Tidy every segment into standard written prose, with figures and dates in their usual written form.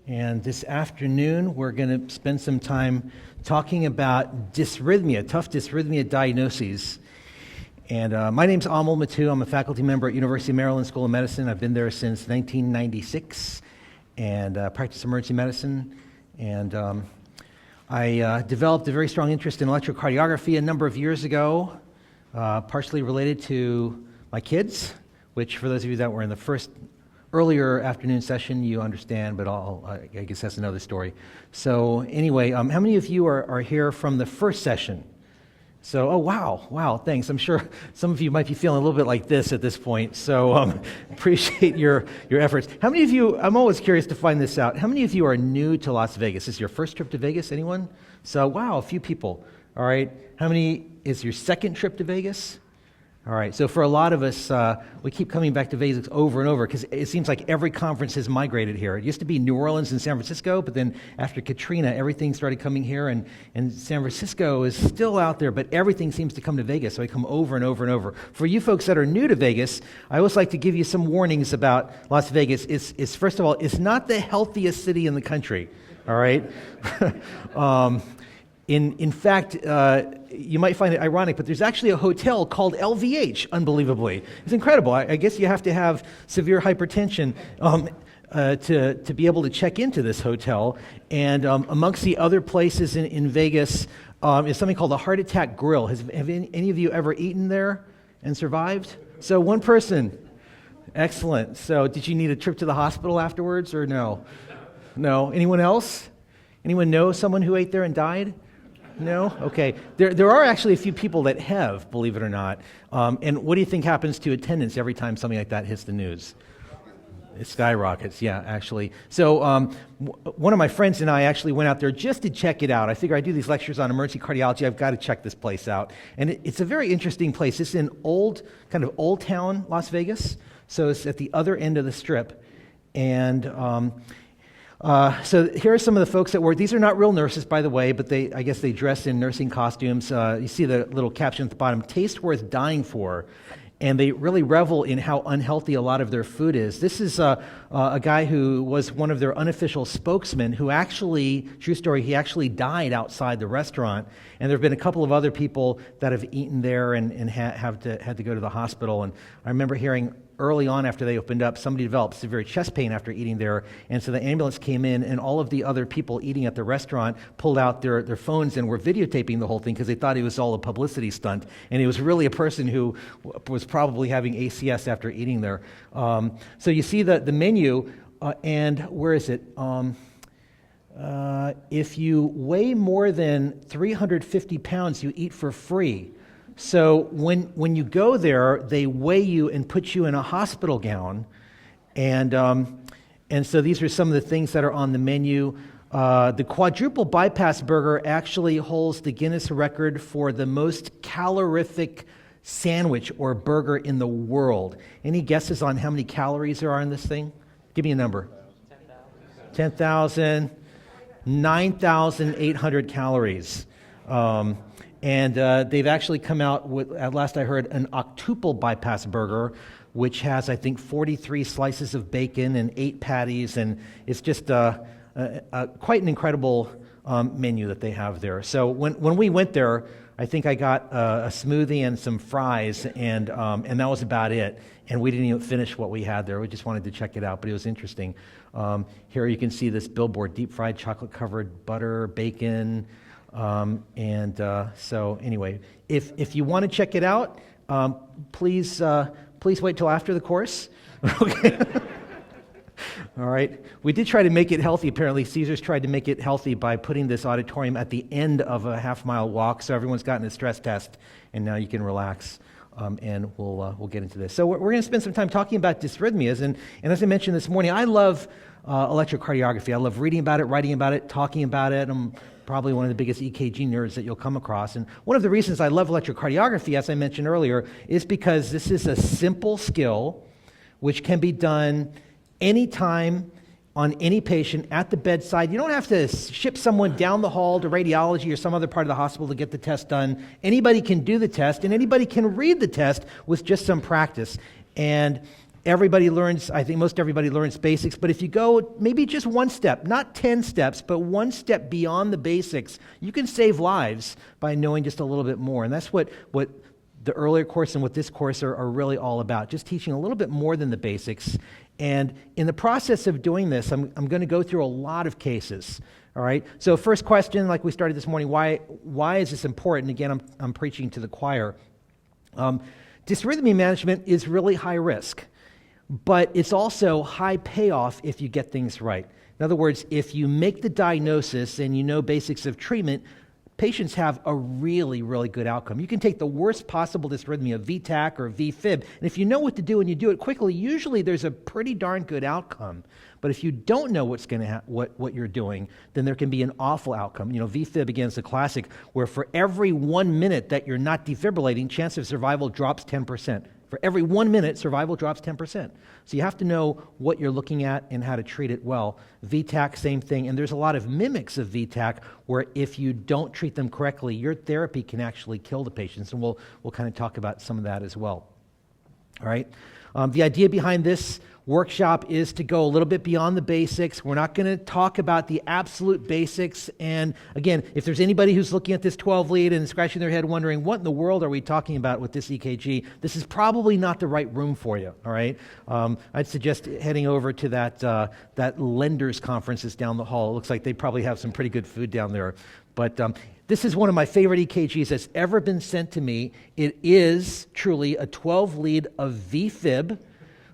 And this afternoon, we're going to spend some time talking about dysrhythmia, tough dysrhythmia diagnoses. And my name's Amal, Mattu. I'm a faculty member at University of Maryland School of Medicine. I've been there since 1996 and practice emergency medicine. And I developed a very strong interest in electrocardiography a number of years ago, partially related to my kids, which for those of you that were in the first earlier afternoon session, you understand, but I guess that's another story. So anyway, how many of you are here from the first session? So, oh, wow, thanks. I'm sure some of you might be feeling a little bit like this at this point, so appreciate your efforts. How many of you, I'm always curious to find this out, how many of you are new to Las Vegas? Is this your first trip to Vegas, anyone? So, wow, a few people. All right, how many is your second trip to Vegas? All right, so for a lot of us, we keep coming back to Vegas over and over because it seems like every conference has migrated here. It used to be New Orleans and San Francisco, but then after Katrina, everything started coming here, and San Francisco is still out there, but everything seems to come to Vegas, so we come over and over and over. For you folks that are new to Vegas, I always like to give you some warnings about Las Vegas. It's first of all, it's not the healthiest city in the country, all right? In fact, you might find it ironic, but there's actually a hotel called LVH, unbelievably. It's incredible. I guess you have to have severe hypertension to be able to check into this hotel. And amongst the other places in Vegas is something called the Heart Attack Grill. Have any of you ever eaten there and survived? So one person. Excellent. So did you need a trip to the hospital afterwards or no? No. Anyone else? Anyone know someone who ate there and died? No? Okay. There are actually a few people that have, believe it or not. And what do you think happens to attendance every time something like that hits the news? It skyrockets, yeah, actually. So one of my friends and I actually went out there just to check it out. I figure I do these lectures on emergency cardiology. I've got to check this place out. And it's a very interesting place. It's in kind of old town Las Vegas. So it's at the other end of the strip. And so here are some of the folks that work. These are not real nurses, by the way, but I guess they dress in nursing costumes. You see the little caption at the bottom, taste worth dying for. And they really revel in how unhealthy a lot of their food is. This is a guy who was one of their unofficial spokesmen who actually, true story, he actually died outside the restaurant. And there have been a couple of other people that have eaten there and had to go to the hospital. And I remember hearing early on after they opened up, somebody developed severe chest pain after eating there, and so the ambulance came in, and all of the other people eating at the restaurant pulled out their phones and were videotaping the whole thing because they thought it was all a publicity stunt, and it was really a person who was probably having ACS after eating there. So you see the menu, and where is it? If you weigh more than 350 pounds, you eat for free. So when you go there, they weigh you and put you in a hospital gown, and so these are some of the things that are on the menu. The quadruple bypass burger actually holds the Guinness record for the most calorific sandwich or burger in the world. Any guesses on how many calories there are in this thing? Give me a number. 10,000. 9,800 calories. And they've actually come out with, at last I heard, an octuple bypass burger, which has, I think, 43 slices of bacon and 8 patties, and it's just quite an incredible menu that they have there. So when we went there, I think I got a smoothie and some fries, and that was about it. And we didn't even finish what we had there. We just wanted to check it out, but it was interesting. Here you can see this billboard: deep-fried chocolate-covered butter, bacon. So anyway, if you want to check it out, please wait till after the course. Okay. All right. We did try to make it healthy. Apparently, Caesars tried to make it healthy by putting this auditorium at the end of a half-mile walk, so everyone's gotten a stress test, and now you can relax. And we'll get into this. So we're going to spend some time talking about dysrhythmias, and as I mentioned this morning, I love electrocardiography. I love reading about it, writing about it, talking about it. I'm probably one of the biggest EKG nerds that you'll come across. And one of the reasons I love electrocardiography, as I mentioned earlier, is because this is a simple skill which can be done anytime on any patient at the bedside. You don't have to ship someone down the hall to radiology or some other part of the hospital to get the test done. Anybody can do the test, and anybody can read the test with just some practice. And Everybody learns, I think most everybody learns basics, but if you go maybe just one step, not 10 steps, but one step beyond the basics, you can save lives by knowing just a little bit more. And that's what the earlier course and what this course are really all about, just teaching a little bit more than the basics. And in the process of doing this, I'm going to go through a lot of cases. All right. So first question, like we started this morning, why is this important? Again, I'm preaching to the choir. Dysrhythmia management is really high risk, but it's also high payoff if you get things right. In other words, if you make the diagnosis and you know basics of treatment, patients have a really, really good outcome. You can take the worst possible dysrhythmia, VTach or VFib, and if you know what to do and you do it quickly, usually there's a pretty darn good outcome. But if you don't know what's going to what you're doing, then there can be an awful outcome. You know, VFib, again, is a classic, where for every 1 minute that you're not defibrillating, chance of survival drops 10%. For every 1 minute, survival drops 10%. So you have to know what you're looking at and how to treat it well. VTach, same thing. And there's a lot of mimics of VTach where if you don't treat them correctly, your therapy can actually kill the patients. And we'll kind of talk about some of that as well. All right. The idea behind this workshop is to go a little bit beyond the basics. We're not going to talk about the absolute basics. And again, if there's anybody who's looking at this 12 lead and scratching their head wondering, what in the world are we talking about with this EKG? This is probably not the right room for you, all right? I'd suggest heading over to that lenders conference that's down the hall. It looks like they probably have some pretty good food down there. But this is one of my favorite EKGs that's ever been sent to me. It is truly a 12 lead of VFib.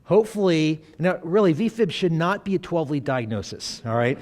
Hopefully, now really, VFib should not be a 12-lead diagnosis, all right?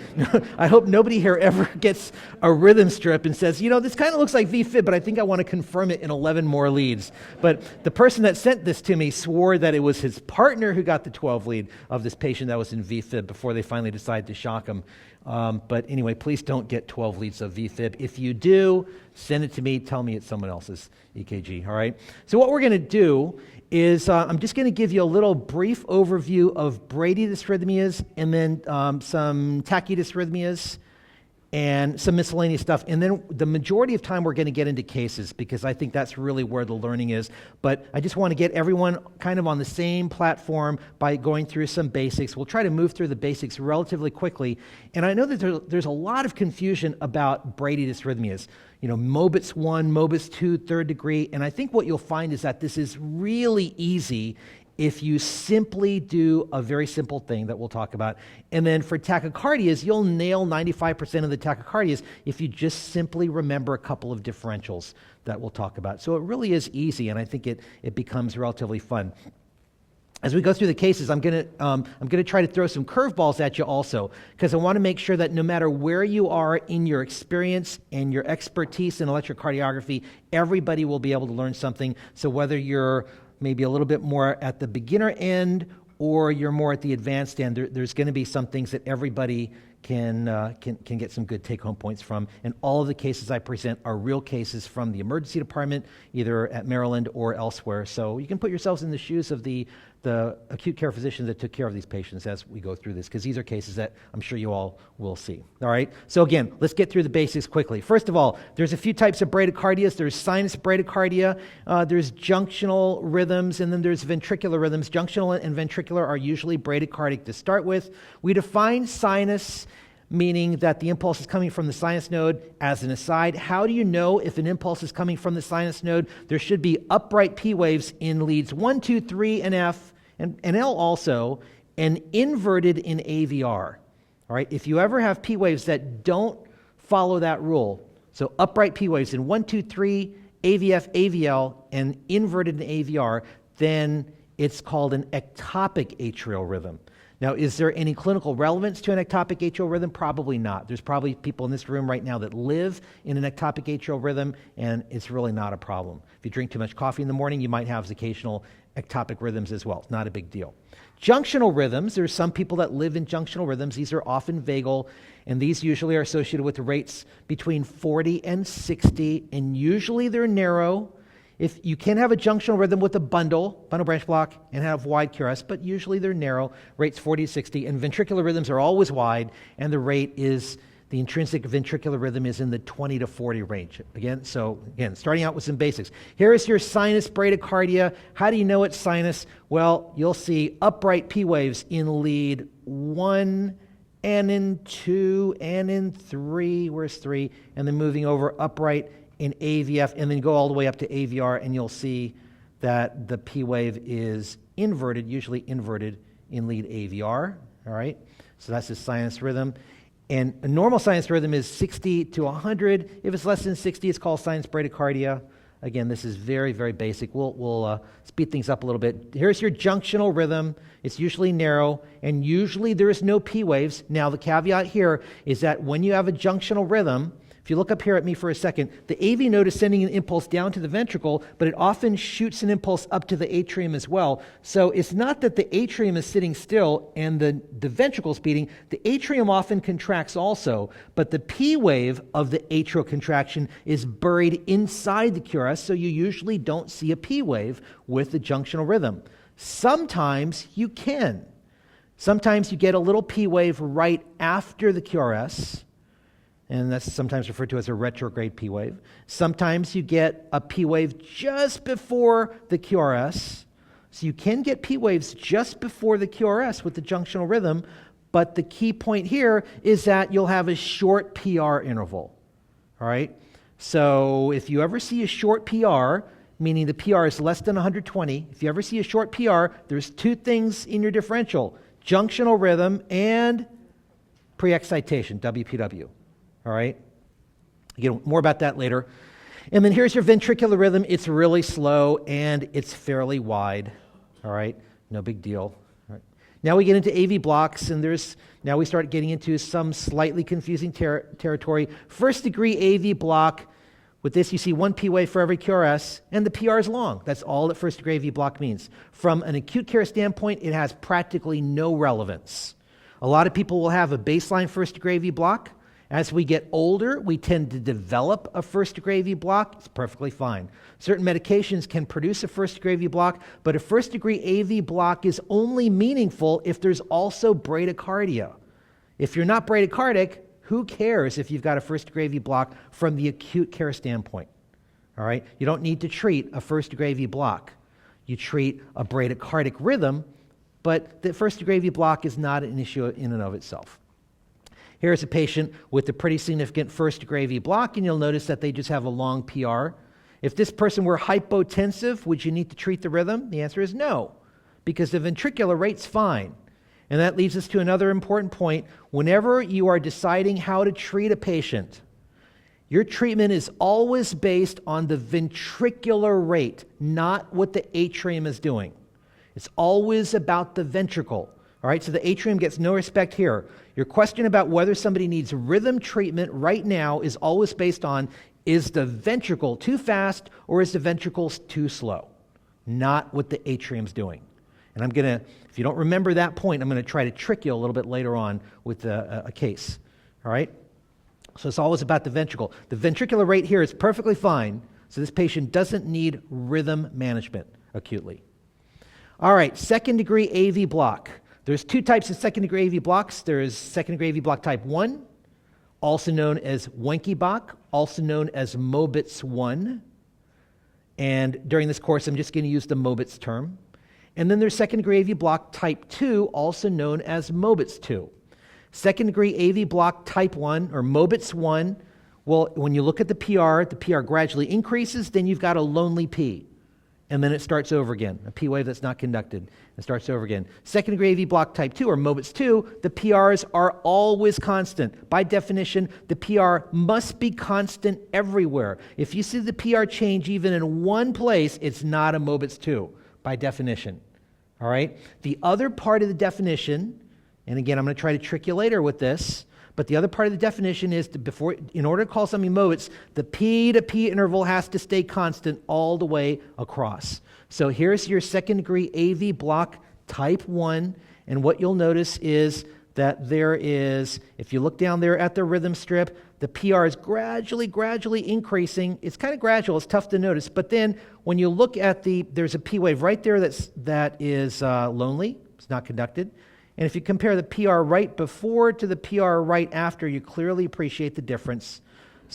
I hope nobody here ever gets a rhythm strip and says, you know, this kind of looks like VFib, but I think I want to confirm it in 11 more leads. But the person that sent this to me swore that it was his partner who got the 12-lead of this patient that was in VFib before they finally decided to shock him. But anyway, please don't get 12 leads of VFib. If you do, send it to me. Tell me it's someone else's EKG, all right? So what we're going to do is I'm just going to give you a little brief overview of Bradydysrhythmias and then some Tachydysrhythmias and some miscellaneous stuff. And then the majority of time we're going to get into cases because I think that's really where the learning is. But I just want to get everyone kind of on the same platform by going through some basics. We'll try to move through the basics relatively quickly. And I know that there's a lot of confusion about Bradydysrhythmias. You know, Mobitz 1, Mobitz 2, third degree. And I think what you'll find is that this is really easy if you simply do a very simple thing that we'll talk about. And then for tachycardias, you'll nail 95% of the tachycardias if you just simply remember a couple of differentials that we'll talk about. So it really is easy, and I think it becomes relatively fun. As we go through the cases, I'm going to try to throw some curveballs at you also, because I want to make sure that no matter where you are in your experience and your expertise in electrocardiography, everybody will be able to learn something. So whether you're maybe a little bit more at the beginner end or you're more at the advanced end, there's going to be some things that everybody can get some good take-home points from. And all of the cases I present are real cases from the emergency department, either at Maryland or elsewhere. So you can put yourselves in the shoes of the acute care physicians that took care of these patients as we go through this, because these are cases that I'm sure you all will see. All right? So again, let's get through the basics quickly. First of all, there's a few types of bradycardias. There's sinus bradycardia, there's junctional rhythms, and then there's ventricular rhythms. Junctional and ventricular are usually bradycardic to start with. We define sinus, meaning that the impulse is coming from the sinus node. As an aside, how do you know if an impulse is coming from the sinus node? There should be upright P waves in leads 1, 2, 3, and F, and L also, and inverted in AVR. All right, if you ever have P waves that don't follow that rule, so upright P waves in 1, 2, 3, AVF, AVL, and inverted in AVR, then it's called an ectopic atrial rhythm. Now, is there any clinical relevance to an ectopic atrial rhythm? Probably not. There's probably people in this room right now that live in an ectopic atrial rhythm, and it's really not a problem. If you drink too much coffee in the morning, you might have occasional ectopic rhythms as well. It's not a big deal. Junctional rhythms, there's some people that live in junctional rhythms. These are often vagal, and these usually are associated with rates between 40 and 60, and usually they're narrow. If you can have a junctional rhythm with a bundle branch block, and have wide QRS, but usually they're narrow, rates 40 to 60, and ventricular rhythms are always wide, and the rate is The intrinsic ventricular rhythm is in the 20 to 40 range. Again, starting out with some basics. Here is your sinus bradycardia. How do you know it's sinus? Well, you'll see upright P waves in lead 1 and in 2 and in 3. Where's 3? And then moving over upright in AVF, and then go all the way up to AVR, and you'll see that the P wave is inverted, usually inverted in lead AVR, all right? So that's the sinus rhythm. And a normal sinus rhythm is 60 to 100. If it's less than 60, it's called sinus bradycardia. Again, this is very, very basic. We'll speed things up a little bit. Here's your junctional rhythm. It's usually narrow, and usually there is no P waves. Now, the caveat here is that when you have a junctional rhythm, if you look up here at me for a second, the AV node is sending an impulse down to the ventricle, but it often shoots an impulse up to the atrium as well. So it's not that the atrium is sitting still and the ventricle is beating. The atrium often contracts also, but the P wave of the atrial contraction is buried inside the QRS, so you usually don't see a P wave with the junctional rhythm. Sometimes you can. Sometimes you get a little P wave right after the QRS, and that's sometimes referred to as a retrograde P wave. Sometimes you get a P wave just before the QRS. So you can get P waves just before the QRS with the junctional rhythm, but the key point here is that you'll have a short PR interval, all right? So if you ever see a short PR, meaning the PR is less than 120, if you ever see a short PR, there's two things in your differential, junctional rhythm and pre-excitation, WPW. All right? Again, more about that later. And then here's your ventricular rhythm. It's really slow and it's fairly wide. All right? No big deal. All right. Now we get into AV blocks, and now we start getting into some slightly confusing territory. First degree AV block. With this, you see one P wave for every QRS, and the PR is long. That's all that first degree AV block means. From an acute care standpoint, it has practically no relevance. A lot of people will have a baseline first degree AV block. As we get older, we tend to develop a first-degree AV block. It's perfectly fine. Certain medications can produce a first-degree AV block, but a first-degree AV block is only meaningful if there's also bradycardia. If you're not bradycardic, who cares if you've got a first-degree AV block from the acute care standpoint? All right? You don't need to treat a first-degree AV block. You treat a bradycardic rhythm, but the first-degree AV block is not an issue in and of itself. Here's a patient with a pretty significant first-degree AV block, and you'll notice that they just have a long PR. If this person were hypotensive, would you need to treat the rhythm? The answer is no, because the ventricular rate's fine. And that leads us to another important point. Whenever you are deciding how to treat a patient, your treatment is always based on the ventricular rate, not what the atrium is doing. It's always about the ventricle. All right, so the atrium gets no respect here. Your question about whether somebody needs rhythm treatment right now is always based on, is the ventricle too fast or is the ventricle too slow? Not what the atrium's doing. And I'm going to, if you don't remember that point, I'm going to try to trick you a little bit later on with a case. All right? So it's always about the ventricle. The ventricular rate here is perfectly fine, so this patient doesn't need rhythm management acutely. All right, second-degree AV block. There's two types of second-degree AV blocks. There is second-degree AV block type 1, also known as Wenckebach, also known as Mobitz 1. And during this course, I'm just going to use the Mobitz term. And then there's second-degree AV block type 2, also known as Mobitz 2. Second-degree AV block type 1, or Mobitz 1, well, when you look at the PR gradually increases, then you've got a lonely P. And then it starts over again, a P wave that's not conducted. It starts over again. Second-degree AV block type 2, or Mobitz 2, the PRs are always constant. By definition, the PR must be constant everywhere. If you see the PR change even in one place, it's not a Mobitz 2, by definition. All right? The other part of the definition, and again, I'm going to try to trick you later with this, but the other part of the definition is, in order to call something Mobitz, the P to P interval has to stay constant all the way across. So here's your second-degree AV block type 1, and what you'll notice is that there is, if you look down there at the rhythm strip, the PR is gradually increasing. It's kind of gradual, it's tough to notice, but then when you look at there's a P wave right there that is lonely, it's not conducted. And if you compare the PR right before to the PR right after, you clearly appreciate the difference.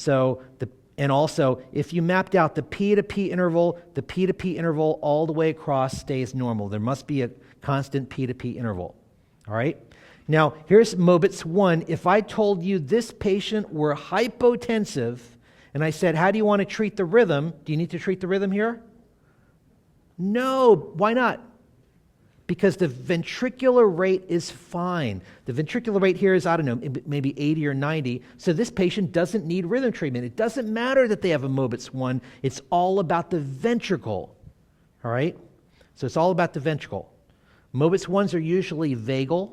And also, if you mapped out the P to P interval, the P to P interval all the way across stays normal. There must be a constant P to P interval. All right? Now, here's Mobitz 1. If I told you this patient were hypotensive, and I said, how do you want to treat the rhythm? Do you need to treat the rhythm here? No. Why not? Because the ventricular rate is fine. The ventricular rate here is, I don't know, maybe 80 or 90. So this patient doesn't need rhythm treatment. It doesn't matter that they have a Mobitz 1. It's all about the ventricle. All right? So it's all about the ventricle. Mobitz 1s are usually vagal.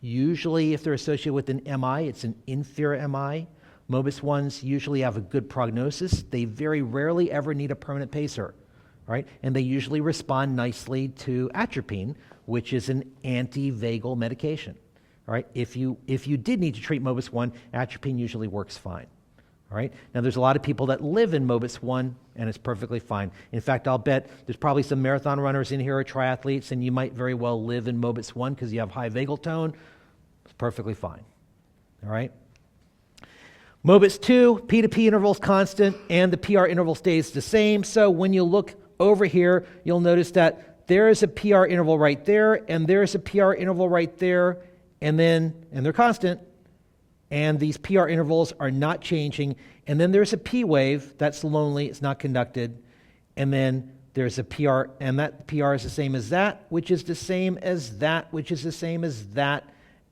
Usually, if they're associated with an MI, it's an inferior MI. Mobitz 1s usually have a good prognosis. They very rarely ever need a permanent pacer. Right? And they usually respond nicely to atropine, which is an anti-vagal medication. All right? If you did need to treat Mobitz 1, atropine usually works fine. All right? Now, there's a lot of people that live in Mobitz 1, and it's perfectly fine. In fact, I'll bet there's probably some marathon runners in here or triathletes, and you might very well live in Mobitz 1 because you have high vagal tone. It's perfectly fine. All right? Mobitz 2, P to P interval is constant, and the PR interval stays the same. So when you look over here, you'll notice that there is a PR interval right there, and there's a PR interval right there, and they're constant, and these PR intervals are not changing, and then there's a P wave that's lonely, it's not conducted, and then there's a PR, and that PR is the same as that, which is the same as that, which is the same as that,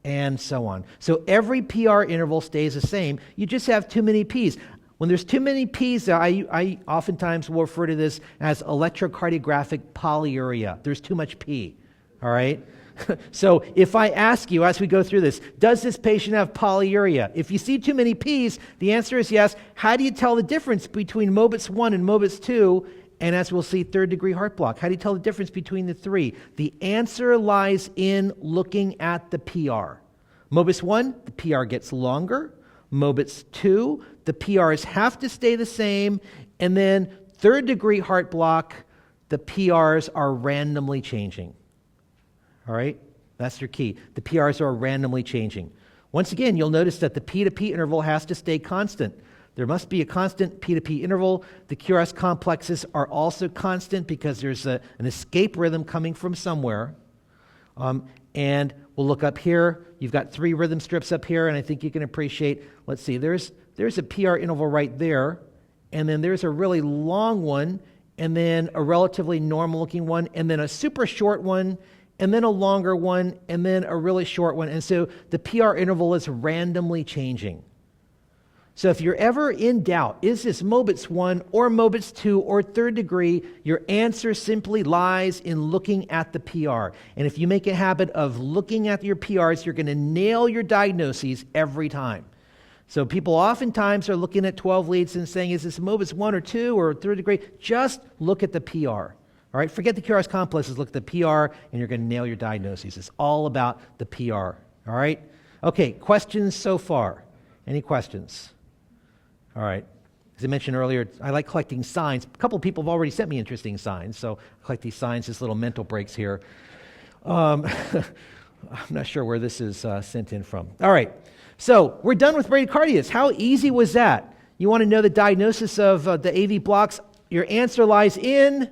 and so on. So every PR interval stays the same. You just have too many Ps. When there's too many Ps, I oftentimes will refer to this as electrocardiographic polyuria. There's too much P, all right? So if I ask you as we go through this, does this patient have polyuria? If you see too many Ps, the answer is yes. How do you tell the difference between Mobitz 1 and Mobitz 2? And as we'll see, third-degree heart block. How do you tell the difference between the three? The answer lies in looking at the PR. Mobitz 1, the PR gets longer. Mobitz 2, the PRs have to stay the same, and then third-degree heart block, the PRs are randomly changing. All right? That's your key. The PRs are randomly changing. Once again, you'll notice that the P to P interval has to stay constant. There must be a constant P to P interval. The QRS complexes are also constant because there's an escape rhythm coming from somewhere. And we'll look up here. You've got 3 rhythm strips up here, and I think you can appreciate, let's see, there's a PR interval right there, and then there's a really long one, and then a relatively normal-looking one, and then a super short one, and then a longer one, and then a really short one. And so the PR interval is randomly changing. So if you're ever in doubt, is this Mobitz 1 or Mobitz 2 or third degree, your answer simply lies in looking at the PR. And if you make a habit of looking at your PRs, you're going to nail your diagnoses every time. So people oftentimes are looking at 12 leads and saying, is this Mobitz 1 or 2 or third degree? Just look at the PR. All right, forget the QRS complexes, look at the PR, and you're going to nail your diagnoses. It's all about the PR. All right? Okay, questions so far? Any questions? All right. As I mentioned earlier, I like collecting signs. A couple of people have already sent me interesting signs, so I collect these signs as little mental breaks here. I'm not sure where this is sent in from. All right. So we're done with bradycardias. How easy was that? You want to know the diagnosis of the AV blocks? Your answer lies in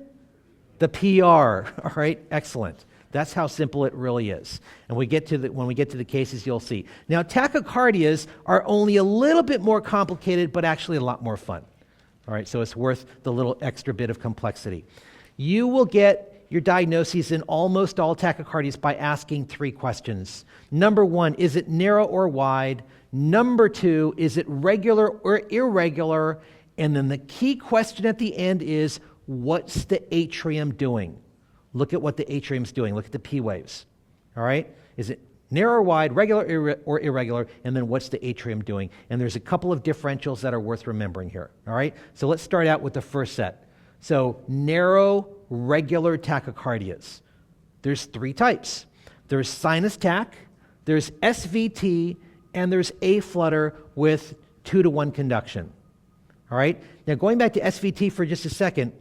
the PR. All right. Excellent. That's how simple it really is. And when we get to the cases, you'll see. Now, tachycardias are only a little bit more complicated, but actually a lot more fun. All right, so it's worth the little extra bit of complexity. You will get your diagnoses in almost all tachycardias by asking 3 questions. Number 1, is it narrow or wide? Number 2, is it regular or irregular? And then the key question at the end is, what's the atrium doing? Look at what the atrium's doing. Look at the P waves. All right? Is it narrow or wide, regular or irregular? And then what's the atrium doing? And there's a couple of differentials that are worth remembering here. All right? So let's start out with the first set. So narrow, regular tachycardias. There's 3 types. There's sinus tach, there's SVT, and there's A flutter with 2-to-1 conduction. All right? Now going back to SVT for just a second,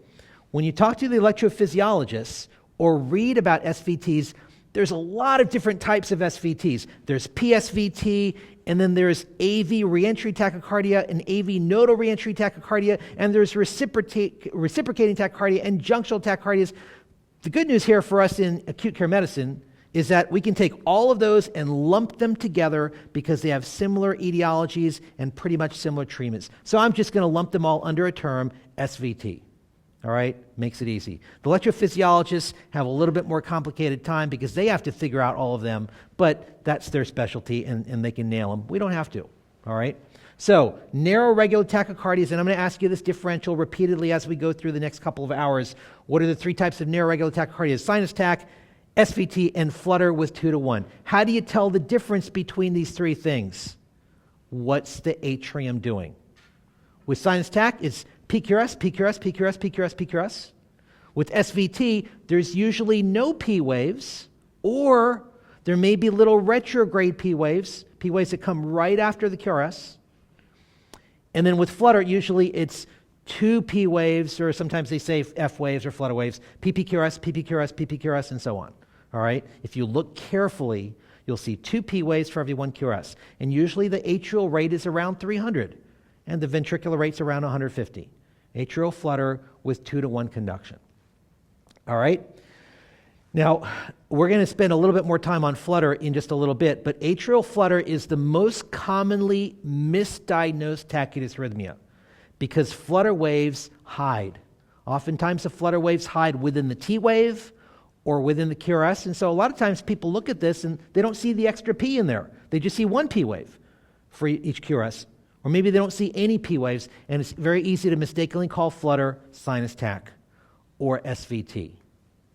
when you talk to the electrophysiologists or read about SVTs, there's a lot of different types of SVTs. There's PSVT, and then there's AV reentry tachycardia and AV nodal reentry tachycardia, and there's reciprocating tachycardia and junctional tachycardias. The good news here for us in acute care medicine is that we can take all of those and lump them together because they have similar etiologies and pretty much similar treatments. So I'm just going to lump them all under a term, SVT. All right? Makes it easy. The electrophysiologists have a little bit more complicated time because they have to figure out all of them, but that's their specialty and they can nail them. We don't have to. All right? So, narrow regular tachycardias, and I'm going to ask you this differential repeatedly as we go through the next couple of hours. What are the three types of narrow regular tachycardias? Sinus tach, SVT, and flutter with 2-to-1. How do you tell the difference between these three things? What's the atrium doing? With sinus tach, it's PQRS, PQRS, PQRS, PQRS, PQRS. With SVT, there's usually no P waves, or there may be little retrograde P waves that come right after the QRS. And then with flutter, usually it's 2 P waves, or sometimes they say F waves or flutter waves, PPQRS, PPQRS, PPQRS, and so on. All right? If you look carefully, you'll see 2 P waves for every 1 QRS. And usually the atrial rate is around 300, and the ventricular rate's around 150. Atrial flutter with 2-to-1 conduction. All right? Now, we're going to spend a little bit more time on flutter in just a little bit, but atrial flutter is the most commonly misdiagnosed tachydysrhythmia because flutter waves hide. Oftentimes the flutter waves hide within the T wave or within the QRS, and so a lot of times people look at this and they don't see the extra P in there. They just see 1 P wave for each QRS, or maybe they don't see any P waves, and it's very easy to mistakenly call flutter sinus tach or SVT.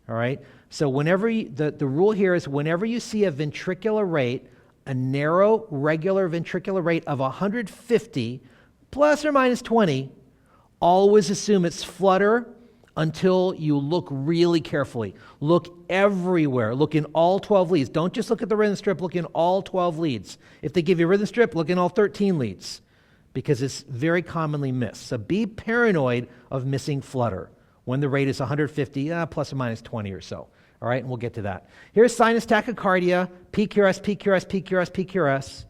All right? So whenever the rule here is whenever you see a ventricular rate, a narrow regular ventricular rate of 150 plus or minus 20, always assume it's flutter until you look really carefully. Look everywhere. Look in all 12 leads. Don't just look at the rhythm strip. Look in all 12 leads. If they give you a rhythm strip, look in all 13 leads because it's very commonly missed. So be paranoid of missing flutter when the rate is 150 plus or minus 20 or so. All right, and we'll get to that. Here's sinus tachycardia, PQRS, PQRS, PQRS, PQRS.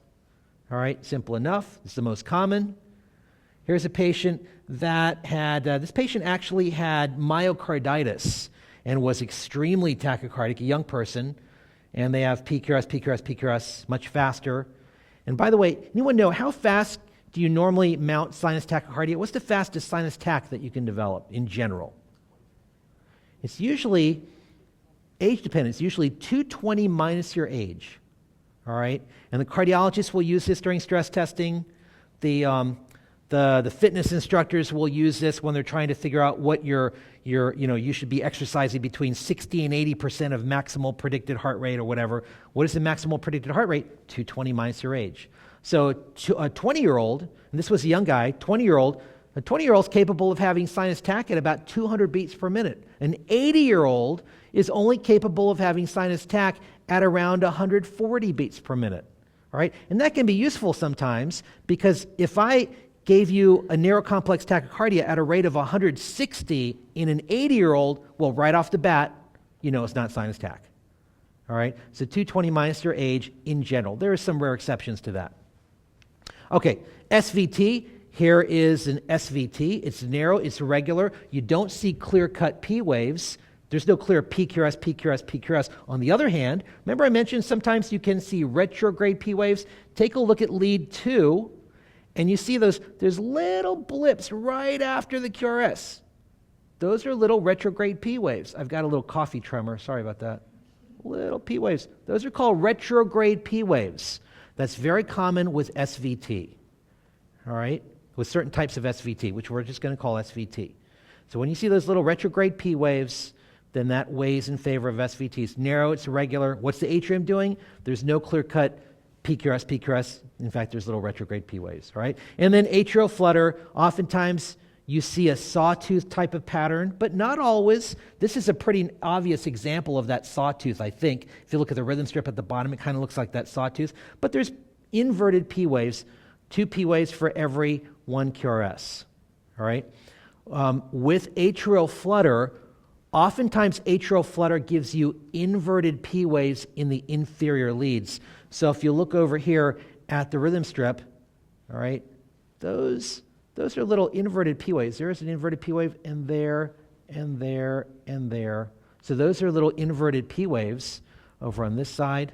All right, simple enough. It's the most common. Here's a patient that had, this patient actually had myocarditis and was extremely tachycardic, a young person, and they have PQRS, PQRS, PQRS, much faster. And by the way, anyone know how fast do you normally mount sinus tachycardia? What's the fastest sinus tach that you can develop in general? It's usually age dependent. It's usually 220 minus your age. All right? And the cardiologist will use this during stress testing. The fitness instructors will use this when they're trying to figure out what you should be exercising between 60 and 80% of maximal predicted heart rate or whatever. What is the maximal predicted heart rate? 220 minus your age. So a 20-year-old, and this was a young guy, a 20-year-old's capable of having sinus tach at about 200 beats per minute. An 80-year-old is only capable of having sinus tach at around 140 beats per minute. All right? And that can be useful sometimes because if I gave you a narrow complex tachycardia at a rate of 160 in an 80-year-old, well, right off the bat, you know it's not sinus tach. All right? So 220 minus your age in general. There are some rare exceptions to that. Okay, SVT. Here is an SVT. It's narrow, it's regular. You don't see clear-cut P waves. There's no clear PQRS, PQRS, PQRS. On the other hand, remember I mentioned sometimes you can see retrograde P waves? Take a look at lead 2, and you see there's little blips right after the QRS. Those are little retrograde P waves. I've got a little coffee tremor. Sorry about that. Little P waves. Those are called retrograde P waves. That's very common with SVT. All right? With certain types of SVT, which we're just going to call SVT. So when you see those little retrograde P waves, then that weighs in favor of SVT. It's narrow, it's regular. What's the atrium doing? There's no clear-cut PQRS, PQRS. In fact, there's little retrograde P waves, right? And then atrial flutter, oftentimes you see a sawtooth type of pattern, but not always. This is a pretty obvious example of that sawtooth, I think. If you look at the rhythm strip at the bottom, it kind of looks like that sawtooth. But there's inverted P waves, 2 P waves for every 1 QRS, all right? With atrial flutter, Oftentimes, atrial flutter gives you inverted P waves in the inferior leads. So if you look over here at the rhythm strip, all right, those are little inverted P waves. There's an inverted P wave, and there, and there, and there. So those are little inverted P waves over on this side.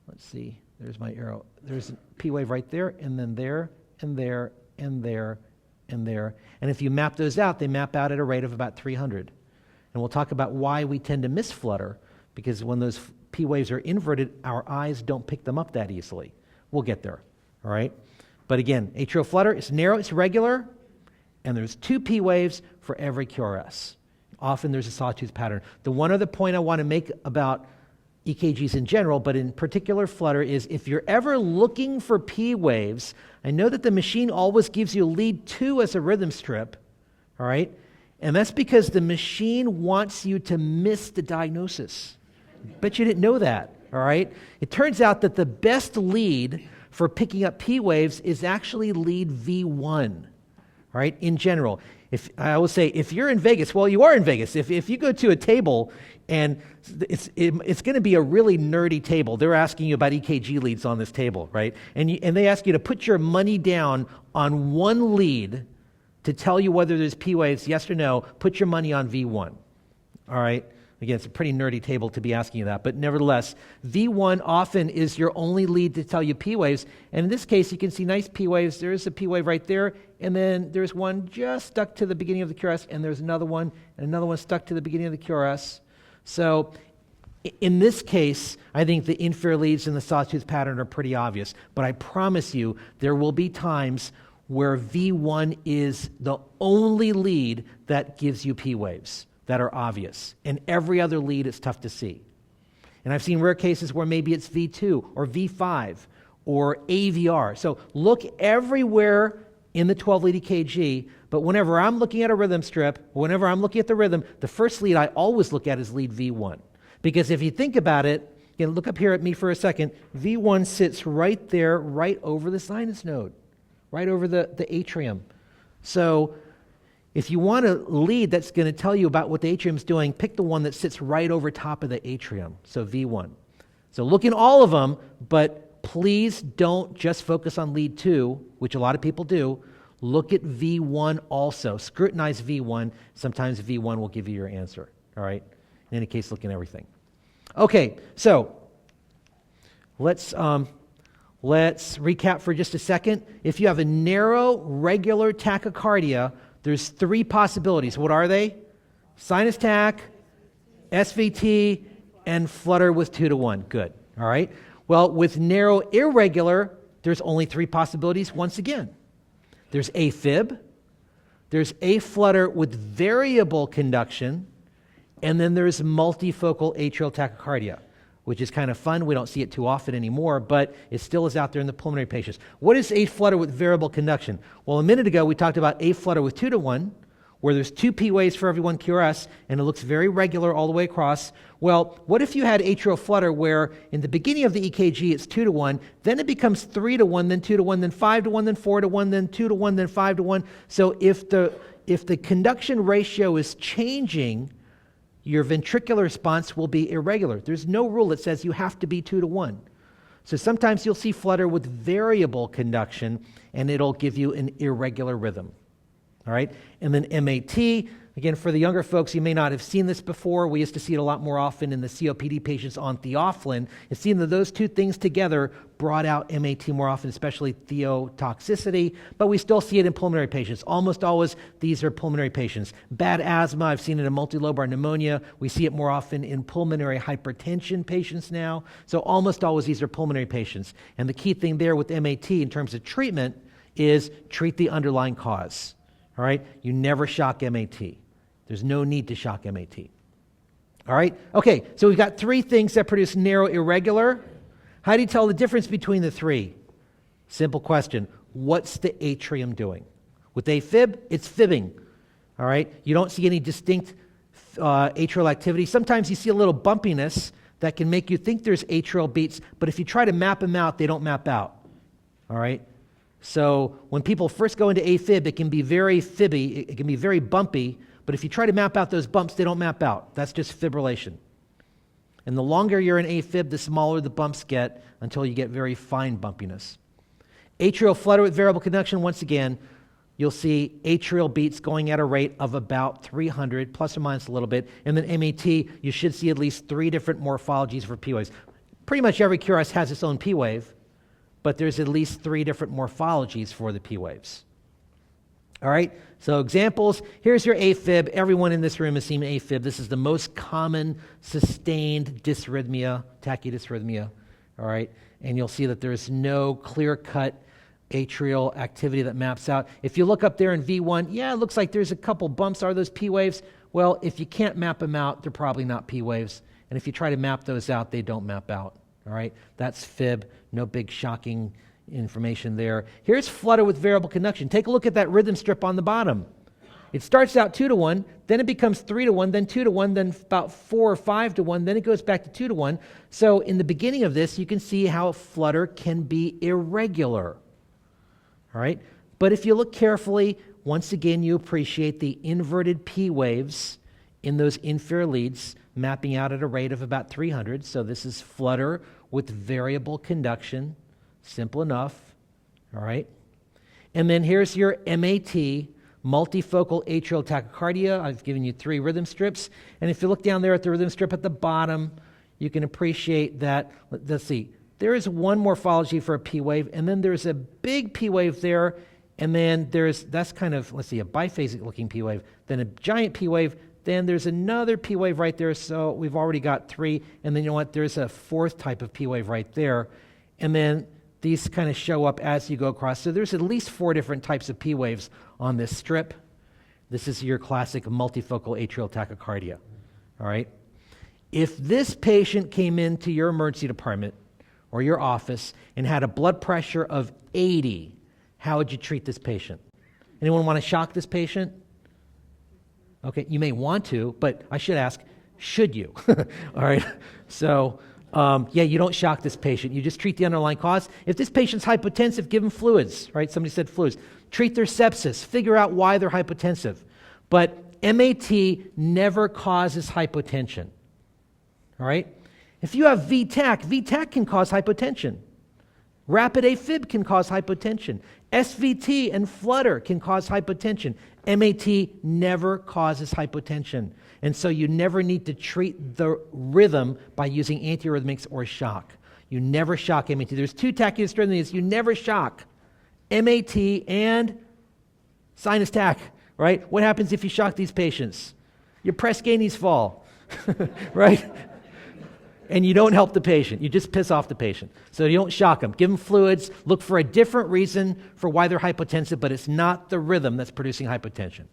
Let's see, there's my arrow. There's a P wave right there, and then there, and there, and there, and there. And if you map those out, they map out at a rate of about 300. And we'll talk about why we tend to miss flutter, because when those P waves are inverted, our eyes don't pick them up that easily. We'll get there, all right? But again, atrial flutter is narrow, it's regular, and there's 2 P waves for every QRS. Often there's a sawtooth pattern. The one other point I want to make about EKGs in general, but in particular flutter, is if you're ever looking for P waves, I know that the machine always gives you lead 2 as a rhythm strip, all right? And that's because the machine wants you to miss the diagnosis. Bet you didn't know that, all right? It turns out that the best lead for picking up P waves is actually lead V1, all right, in general. If I always say, if you're in Vegas, well, you are in Vegas. If you go to a table and it's going to be a really nerdy table. They're asking you about EKG leads on this table, right? And they ask you to put your money down on one lead to tell you whether there's P waves, yes or no. Put your money on V1, all right? Again, it's a pretty nerdy table to be asking you that, but nevertheless, V1 often is your only lead to tell you P waves, and in this case, you can see nice P waves. There is a P wave right there, and then there's one just stuck to the beginning of the QRS, and there's another one, and another one stuck to the beginning of the QRS. So in this case, I think the inferior leads and the sawtooth pattern are pretty obvious, but I promise you there will be times where V1 is the only lead that gives you P waves that are obvious, and every other lead is tough to see. And I've seen rare cases where maybe it's V2 or V5 or AIVR. So look everywhere in the 12-lead EKG, but whenever I'm looking at a rhythm strip, whenever I'm looking at the rhythm, the first lead I always look at is lead V1. Because if you think about it, look up here at me for a second, V1 sits right there, right over the sinus node, right over the atrium. So if you want a lead that's going to tell you about what the atrium's doing, pick the one that sits right over top of the atrium, so V1. So look in all of them, but please don't just focus on lead 2, which a lot of people do. Look at V1 also. Scrutinize V1. Sometimes V1 will give you your answer, all right? In any case, look at everything. Okay, so let's recap for just a second. If you have a narrow, regular tachycardia, there's 3 possibilities. What are they? Sinus tach, SVT, and flutter with 2 to 1. Good. All right. Well, with narrow irregular, there's only 3 possibilities once again. There's AFib, there's aflutter with variable conduction, and then there's multifocal atrial tachycardia, which is kind of fun. We don't see it too often anymore, but it still is out there in the pulmonary patients. What is aflutter with variable conduction? Well, a minute ago, we talked about aflutter with 2 to 1, where there's 2 P waves for every 1 QRS, and it looks very regular all the way across. Well, what if you had atrial flutter where in the beginning of the EKG it's 2 to 1, then it becomes 3 to 1, then 2 to 1, then 5 to 1, then 4 to 1, then 2 to 1, then 5 to 1. So if the conduction ratio is changing, your ventricular response will be irregular. There's no rule that says you have to be 2 to 1. So sometimes you'll see flutter with variable conduction, and it'll give you an irregular rhythm. All right? And then MAT, again, for the younger folks, you may not have seen this before. We used to see it a lot more often in the COPD patients on theophylline. It seemed that those 2 things together brought out MAT more often, especially theotoxicity, but we still see it in pulmonary patients. Almost always, these are pulmonary patients. Bad asthma, I've seen it in multilobar pneumonia. We see it more often in pulmonary hypertension patients now. So almost always, these are pulmonary patients. And the key thing there with MAT in terms of treatment is treat the underlying cause. All right? You never shock MAT. There's no need to shock MAT. All right? Okay, so we've got 3 things that produce narrow irregular. How do you tell the difference between the 3? Simple question. What's the atrium doing? With AFib, it's fibbing. All right? You don't see any distinct atrial activity. Sometimes you see a little bumpiness that can make you think there's atrial beats, but if you try to map them out, they don't map out. All right? So when people first go into AFib, it can be very fibby, it can be very bumpy, But if you try to map out those bumps, they don't map out. That's just fibrillation. And the longer you're in AFib, the smaller the bumps get until you get very fine bumpiness. Atrial flutter with variable conduction, once again, you'll see atrial beats going at a rate of about 300, plus or minus a little bit. And then MAT, you should see at least 3 different morphologies for P waves. Pretty much every QRS has its own P wave, but there's at least 3 different morphologies for the P waves. All right, so examples. Here's your AFib. Everyone in this room has seen AFib. This is the most common sustained dysrhythmia, tachydysrhythmia. All right, and you'll see that there's no clear-cut atrial activity that maps out. If you look up there in V1, yeah, it looks like there's a couple bumps. Are those P waves? Well, if you can't map them out, they're probably not P waves. And if you try to map those out, they don't map out. All right, that's fib. No big shocking information there. Here's flutter with variable conduction. Take a look at that rhythm strip on the bottom. It starts out 2-to-1, then it becomes 3-to-1, then 2-to-1, then about 4 or 5-to-1, then it goes back to 2-to-1. So in the beginning of this, you can see how flutter can be irregular. All right, but if you look carefully, once again, you appreciate the inverted P waves in those inferior leads mapping out at a rate of about 300. So this is flutter with variable conduction. Simple enough, all right? And then here's your MAT, multifocal atrial tachycardia. I've given you 3 rhythm strips. And if you look down there at the rhythm strip at the bottom, you can appreciate that, let's see, there is one morphology for a P wave, and then there's a big P wave there, and then that's kind of, let's see, a biphasic looking P wave, then a giant P wave, then there's another P wave right there, so we've already got 3, and then you know what, there's a 4th type of P wave right there, and then these kind of show up as you go across. So there's at least 4 different types of P waves on this strip. This is your classic multifocal atrial tachycardia, all right? If this patient came into your emergency department or your office and had a blood pressure of 80, how would you treat this patient? Anyone want to shock this patient? Okay, you may want to, but I should ask, should you? All right, so yeah, you don't shock this patient. You just treat the underlying cause. If this patient's hypotensive, give them fluids, right? Somebody said fluids. Treat their sepsis. Figure out why they're hypotensive. But MAT never causes hypotension, all right? If you have VTAC can cause hypotension. Rapid AFib can cause hypotension. SVT and flutter can cause hypotension. MAT never causes hypotension. And so you never need to treat the rhythm by using antiarrhythmics or shock. You never shock MAT. There's 2 tachydysrhythmias you never shock. MAT and sinus tach, right? What happens if you shock these patients? Your press gainies fall, right? And you don't help the patient. You just piss off the patient. So you don't shock them. Give them fluids. Look for a different reason for why they're hypotensive, but it's not the rhythm that's producing hypotension.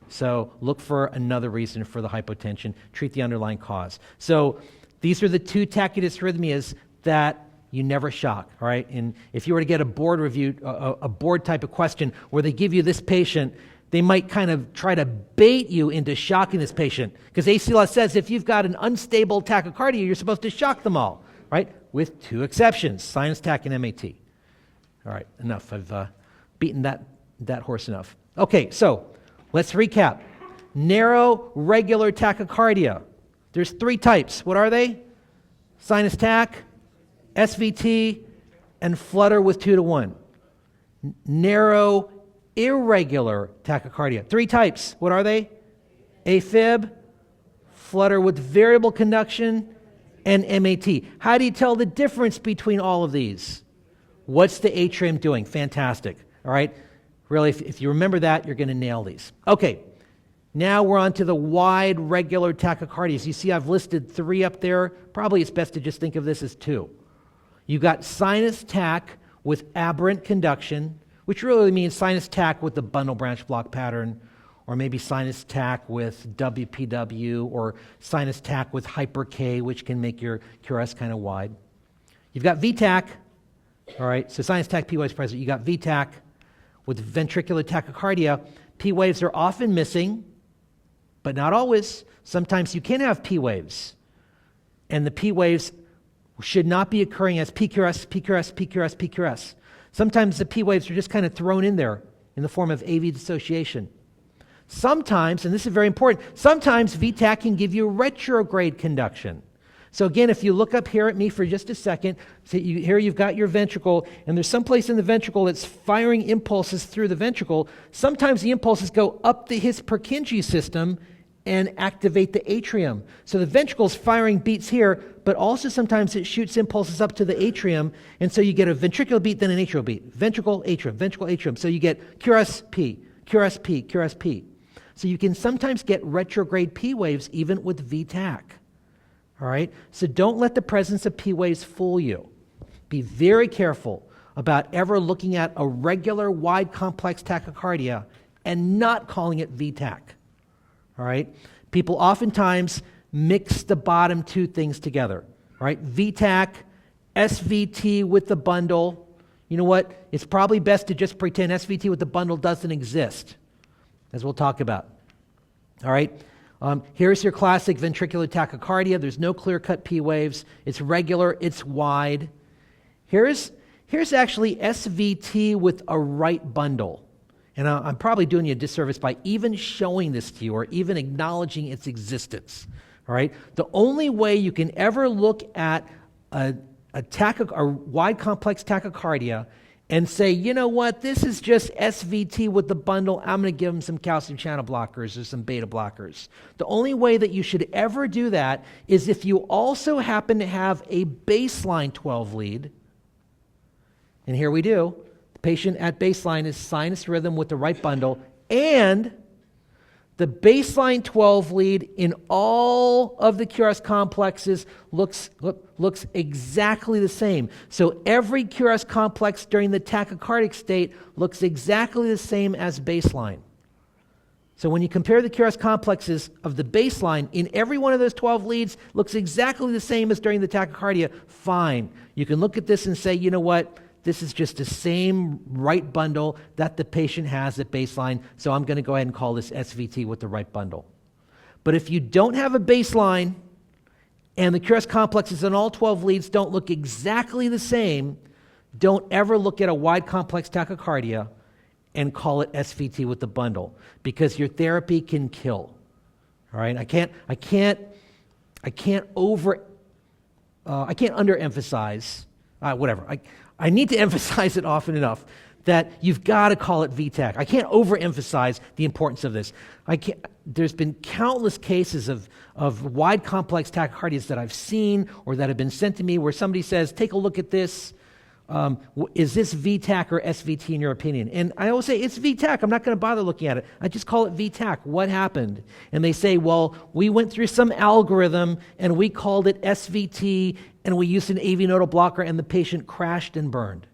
So look for another reason for the hypotension. Treat the underlying cause. So these are the 2 tachydysrhythmias that you never shock, all right? And if you were to get a board review, a board type of question where they give you this patient, they might kind of try to bait you into shocking this patient, because ACLS says if you've got an unstable tachycardia, you're supposed to shock them all, right? With 2 exceptions, sinus tach and MAT. All right, enough. I've beaten that horse enough. Okay, so let's recap. Narrow, regular tachycardia. There's 3 types. What are they? Sinus tach, SVT, and flutter with 2-to-1. Narrow, irregular tachycardia. 3 types. What are they? AFib, flutter with variable conduction, and MAT. How do you tell the difference between all of these? What's the atrium doing? Fantastic. All right? Really, if you remember that, you're going to nail these. Okay. Now we're on to the wide regular tachycardias. You see I've listed 3 up there. Probably it's best to just think of this as 2. You've got sinus tach with aberrant conduction, which really means sinus tach with the bundle branch block pattern, or maybe sinus tach with WPW, or sinus tach with hyper K, which can make your QRS kind of wide. You've got VTAC, all right, so sinus tach, P waves present. You got VTAC with ventricular tachycardia. P waves are often missing, but not always. Sometimes you can have P waves, and the P waves should not be occurring as PQRS, PQRS, PQRS, PQRS. Sometimes the P waves are just kind of thrown in there in the form of AV dissociation. Sometimes, and this is very important, sometimes VTach can give you retrograde conduction. So again, if you look up here at me for just a second, here you've got your ventricle, and there's some place in the ventricle that's firing impulses through the ventricle. Sometimes the impulses go up the His-Purkinje system and activate the atrium. So the ventricle's firing beats here, but also sometimes it shoots impulses up to the atrium, and so you get a ventricular beat, then an atrial beat. Ventricle, atrium. So you get QRS-P, QRS-P, QRS-P. So you can sometimes get retrograde P waves even with VTach. All right? So don't let the presence of P waves fool you. Be very careful about ever looking at a regular wide complex tachycardia and not calling it VTach. All right? People oftentimes mix the bottom two things together. All right? VTach, SVT with the bundle. You know what? It's probably best to just pretend SVT with the bundle doesn't exist, as we'll talk about. All right? Here's your classic ventricular tachycardia. There's no clear-cut P waves. It's regular. It's wide. Here's actually SVT with a right bundle. And I'm probably doing you a disservice by even showing this to you or even acknowledging its existence. All right? The only way you can ever look at a wide complex tachycardia and say, you know what, this is just SVT with the bundle, I'm going to give them some calcium channel blockers or some beta blockers. The only way that you should ever do that is if you also happen to have a baseline 12 lead, and here we do. The patient at baseline is sinus rhythm with the right bundle, and the baseline 12 lead in all of the QRS complexes looks exactly the same. So every QRS complex during the tachycardic state looks exactly the same as baseline. So when you compare the QRS complexes of the baseline, in every one of those 12 leads looks exactly the same as during the tachycardia, fine. You can look at this and say, you know what? This is just the same right bundle that the patient has at baseline, so I'm going to go ahead and call this SVT with the right bundle. But if you don't have a baseline and the QRS complexes in all 12 leads don't look exactly the same, don't ever look at a wide complex tachycardia and call it SVT with the bundle, because your therapy can kill. All right? I can't underemphasize, I need to emphasize it often enough that you've got to call it VTach. I can't overemphasize the importance of this. There's been countless cases of wide complex tachycardias that I've seen or that have been sent to me where somebody says, take a look at this. Is this VTach or SVT in your opinion? And I always say, it's VTach. I'm not going to bother looking at it. I just call it VTach. What happened? And they say, well, we went through some algorithm and we called it SVT and we used an AV nodal blocker and the patient crashed and burned.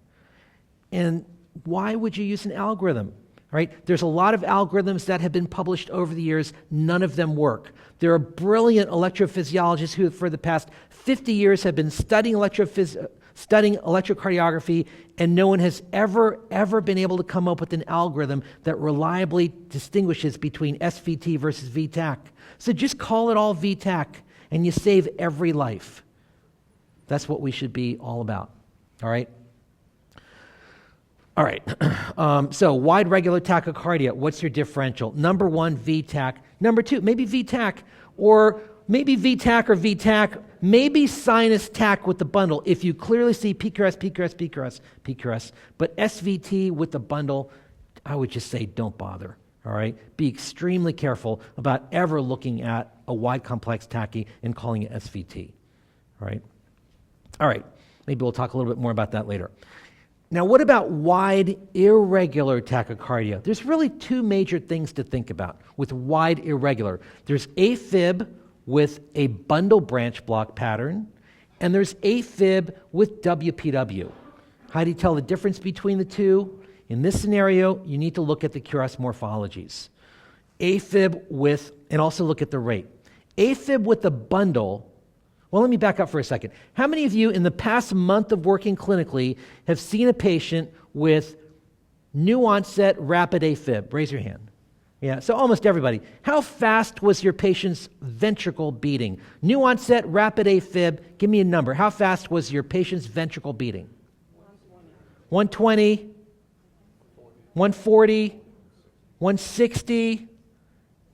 And why would you use an algorithm? Right? There's a lot of algorithms that have been published over the years. None of them work. There are brilliant electrophysiologists who for the past 50 years have been studying electrocardiography, and no one has ever been able to come up with an algorithm that reliably distinguishes between SVT versus VTach. So just call it all VTach, and you save every life. That's what we should be all about. All right? All right. So wide regular tachycardia, what's your differential? Number one, VTach. Number two, maybe VTach, or maybe VTach or VTach, maybe sinus tach with the bundle. If you clearly see PQRS, PQRS, PQRS, PQRS, but SVT with the bundle, I would just say don't bother. All right? Be extremely careful about ever looking at a wide complex tachy and calling it SVT. All right? All right. Maybe we'll talk a little bit more about that later. Now, what about wide irregular tachycardia? There's really two major things to think about with wide irregular. There's Afib with a bundle branch block pattern, and there's Afib with WPW. How do you tell the difference between the two? In this scenario, you need to look at the QRS morphologies. Afib with, and also look at the rate. Afib with the bundle. Well, let me back up for a second. How many of you in the past month of working clinically have seen a patient with new onset rapid Afib? Raise your hand. Yeah, so almost everybody. How fast was your patient's ventricle beating? New onset rapid Afib, give me a number. How fast was your patient's ventricle beating? 120, 140, 160,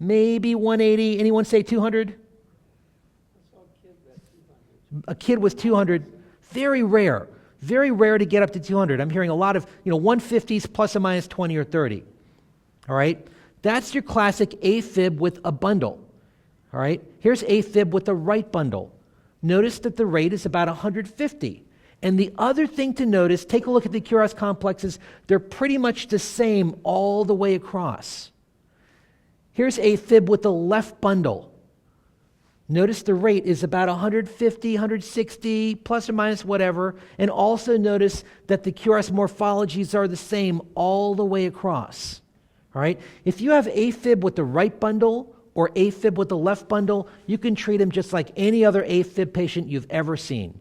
maybe 180. Anyone say 200? A kid was 200. Very rare. Very rare to get up to 200. I'm hearing a lot of, 150s plus or minus 20 or 30. All right? That's your classic AFib with a bundle. All right? Here's AFib with the right bundle. Notice that the rate is about 150. And the other thing to notice, take a look at the QRS complexes. They're pretty much the same all the way across. Here's AFib with the left bundle. Notice the rate is about 150, 160, plus or minus whatever. And also notice that the QRS morphologies are the same all the way across. All right? If you have AFib with the right bundle or AFib with the left bundle, you can treat them just like any other AFib patient you've ever seen.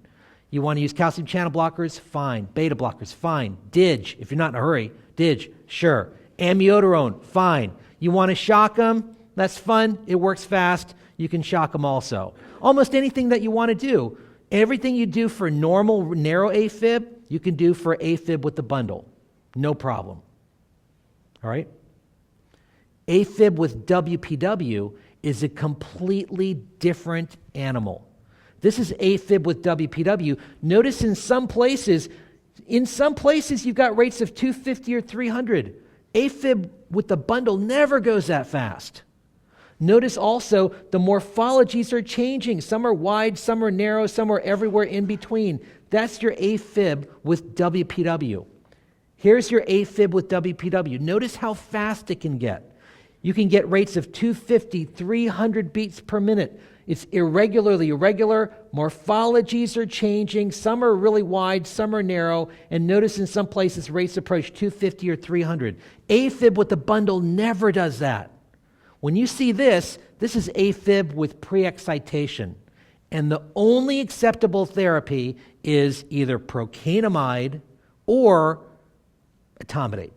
You want to use calcium channel blockers? Fine. Beta blockers? Fine. DIG, if you're not in a hurry. DIG, sure. Amiodarone? Fine. You want to shock them? That's fun. It works fast. You can shock them also. Almost anything that you want to do. Everything you do for normal narrow AFib, you can do for AFib with the bundle. No problem. All right? AFib with WPW is a completely different animal. This is AFib with WPW. Notice in some places you've got rates of 250 or 300. AFib with the bundle never goes that fast. Notice also the morphologies are changing. Some are wide, some are narrow, some are everywhere in between. That's your AFib with WPW. Here's your AFib with WPW. Notice how fast it can get. You can get rates of 250, 300 beats per minute. It's irregularly irregular. Morphologies are changing. Some are really wide, some are narrow. And notice in some places rates approach 250 or 300. AFib with the bundle never does that. When you see this is AFib with pre-excitation. And the only acceptable therapy is either procainamide or etomidate,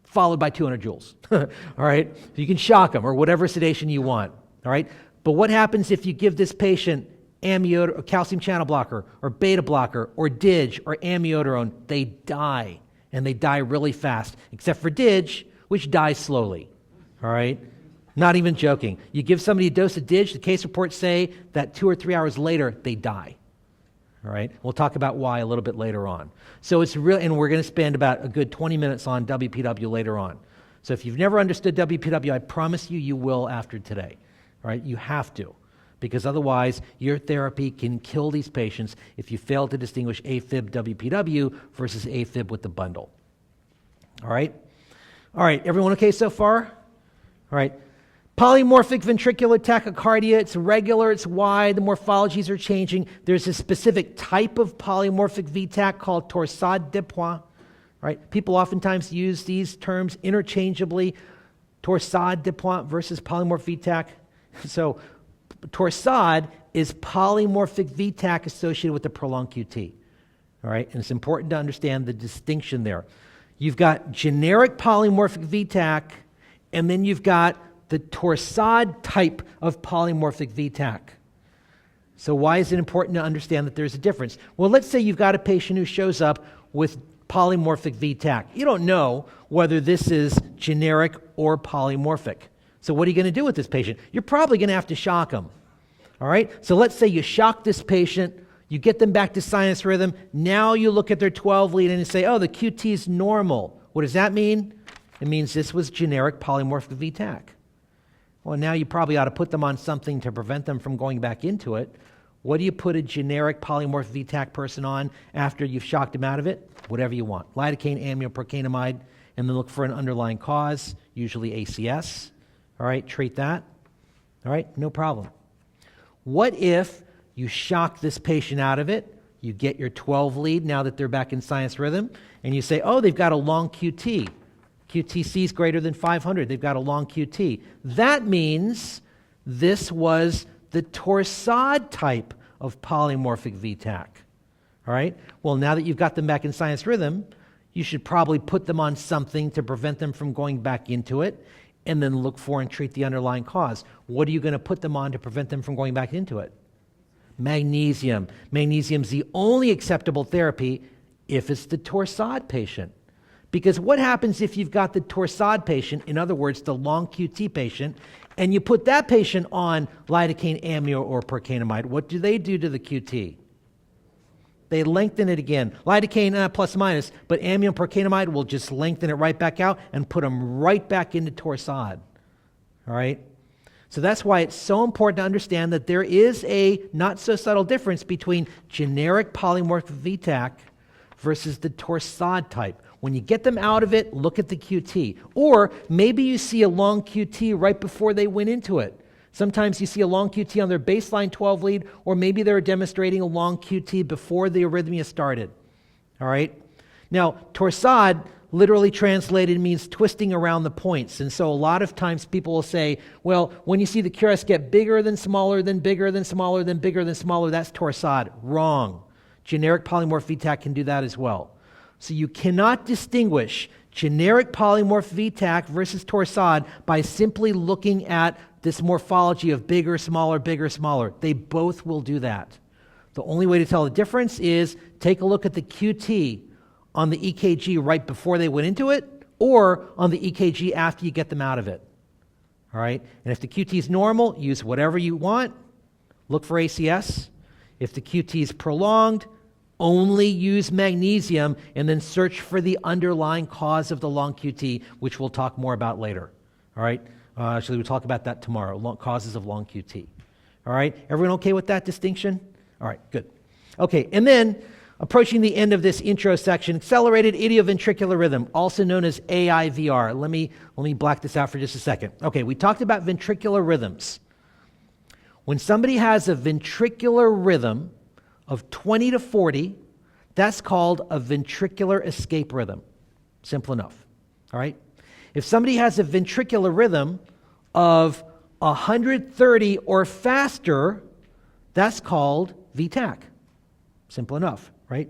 followed by 200 joules. All right? You can shock them or whatever sedation you want. All right? But what happens if you give this patient amiodarone, or calcium channel blocker, or beta blocker, or DIG, or amiodarone? They die, and they die really fast, except for DIG, which dies slowly. All right? Not even joking. You give somebody a dose of DIG, the case reports say that 2 or 3 hours later, they die. All right? We'll talk about why a little bit later on. So it's real, and we're going to spend about a good 20 minutes on WPW later on. So if you've never understood WPW, I promise you will after today. All right? You have to, because otherwise your therapy can kill these patients if you fail to distinguish AFib WPW versus AFib with the bundle. All right? All right, everyone okay so far? All right. Polymorphic ventricular tachycardia, it's regular, it's wide, the morphologies are changing. There's a specific type of polymorphic VTach called Torsades de Pointes. Right? People oftentimes use these terms interchangeably, Torsades de Pointes versus polymorphic VTach. So Torsades is polymorphic VTach associated with the prolonged QT. All right? And it's important to understand the distinction there. You've got generic polymorphic VTach, and then you've got the Torsades type of polymorphic VTach. So why is it important to understand that there's a difference? Well, let's say you've got a patient who shows up with polymorphic VTach. You don't know whether this is generic or polymorphic. So what are you going to do with this patient? You're probably going to have to shock them. All right? So let's say you shock this patient, you get them back to sinus rhythm, now you look at their 12 lead and you say, oh, the QT is normal. What does that mean? It means this was generic polymorphic VTach. Well, now you probably ought to put them on something to prevent them from going back into it. What do you put a generic polymorphic VTach person on after you've shocked them out of it? Whatever you want. Lidocaine, amio, procainamide, and then look for an underlying cause, usually ACS. All right, treat that. All right, no problem. What if you shock this patient out of it, you get your 12 lead now that they're back in sinus rhythm, and you say, oh, they've got a long QT. QTC is greater than 500. They've got a long QT. That means this was the Torsades type of polymorphic VTach. All right? Well, now that you've got them back in sinus rhythm, you should probably put them on something to prevent them from going back into it, and then look for and treat the underlying cause. What are you going to put them on to prevent them from going back into it? Magnesium. Magnesium is the only acceptable therapy if it's the Torsades patient. Because what happens if you've got the torsade patient, in other words, the long QT patient, and you put that patient on lidocaine, amio, or procainamide? What do they do to the QT? They lengthen it again. Lidocaine plus minus, but amio and procainamide will just lengthen it right back out and put them right back into torsade. All right? So that's why it's so important to understand that there is a not so subtle difference between generic polymorphic VTAC versus the torsade type. When you get them out of it, look at the QT. Or maybe you see a long QT right before they went into it. Sometimes you see a long QT on their baseline 12 lead, or maybe they're demonstrating a long QT before the arrhythmia started. All right? Now, torsade literally translated means twisting around the points. And so a lot of times people will say, well, when you see the QRS get bigger than smaller, then bigger than smaller, then bigger than smaller, that's torsade. Wrong. Generic polymorph VTAC can do that as well. So you cannot distinguish generic polymorph VTAC versus torsade by simply looking at this morphology of bigger, smaller, bigger, smaller. They both will do that. The only way to tell the difference is take a look at the QT on the EKG right before they went into it, or on the EKG after you get them out of it. All right? And if the QT is normal, use whatever you want. Look for ACS. If the QT is prolonged, only use magnesium, and then search for the underlying cause of the long QT, which we'll talk more about later. All right? Actually, we'll talk about that tomorrow, causes of long QT. All right? Everyone okay with that distinction? All right, good. Okay, and then approaching the end of this intro section, accelerated idioventricular rhythm, also known as AIVR. Let me black this out for just a second. Okay, we talked about ventricular rhythms. When somebody has a ventricular rhythm of 20 to 40, that's called a ventricular escape rhythm. Simple enough. All right? If somebody has a ventricular rhythm of 130 or faster, that's called VTAC. Simple enough, right?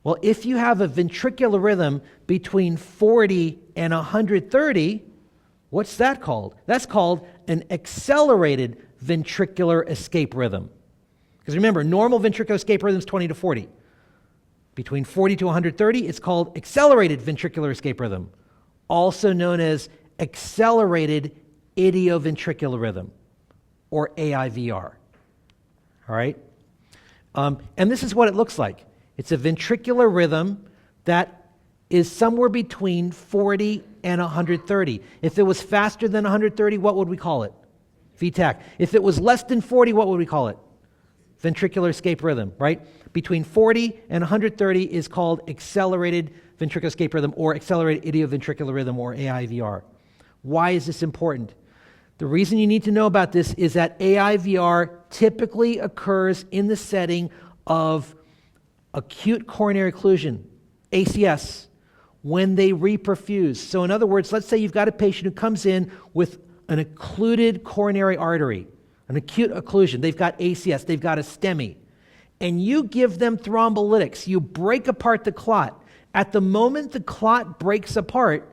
Well, if you have a ventricular rhythm between 40 and 130, what's that called? That's called an accelerated ventricular escape rhythm. Because remember, normal ventricular escape rhythm is 20 to 40. Between 40 to 130, it's called accelerated ventricular escape rhythm, also known as accelerated idioventricular rhythm, or AIVR. All right? And this is what it looks like. It's a ventricular rhythm that is somewhere between 40 and 130. If it was faster than 130, what would we call it? VTAC. If it was less than 40, what would we call it? Ventricular escape rhythm, right? Between 40 and 130 is called accelerated ventricular escape rhythm, or accelerated idioventricular rhythm, or AIVR. Why is this important? The reason you need to know about this is that AIVR typically occurs in the setting of acute coronary occlusion, ACS, when they reperfuse. So in other words, let's say you've got a patient who comes in with an occluded coronary artery, an acute occlusion. They've got ACS, they've got a STEMI, and you give them thrombolytics. You break apart the clot. At the moment the clot breaks apart,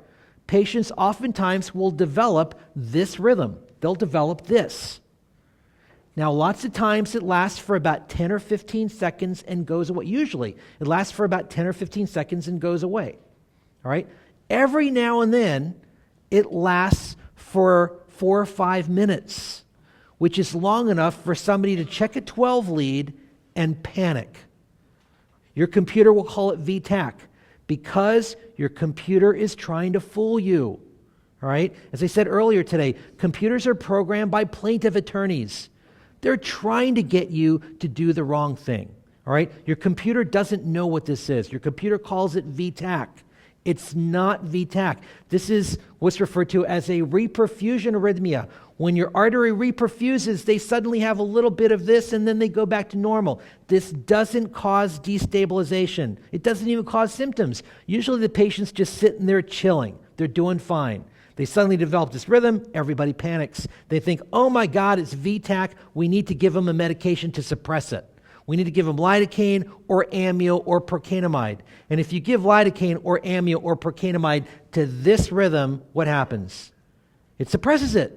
patients oftentimes will develop this rhythm. They'll develop this. Now, lots of times it lasts for about 10 or 15 seconds and goes away. Usually, it lasts for about 10 or 15 seconds and goes away. All right? Every now and then, it lasts for 4 or 5 minutes, which is long enough for somebody to check a 12 lead and panic. Your computer will call it VTAC, because your computer is trying to fool you. All right? As I said earlier today, computers are programmed by plaintiff attorneys. They're trying to get you to do the wrong thing. All right? Your computer doesn't know what this is. Your computer calls it VTAC. It's not VTAC. This is what's referred to as a reperfusion arrhythmia. When your artery reperfuses, they suddenly have a little bit of this and then they go back to normal. This doesn't cause destabilization. It doesn't even cause symptoms. Usually the patient's just sitting there chilling. They're doing fine. They suddenly develop this rhythm, everybody panics. They think, oh my God, it's VTAC. We need to give them a medication to suppress it. We need to give them lidocaine or amio or procainamide. And if you give lidocaine or amio or procainamide to this rhythm, what happens? It suppresses it.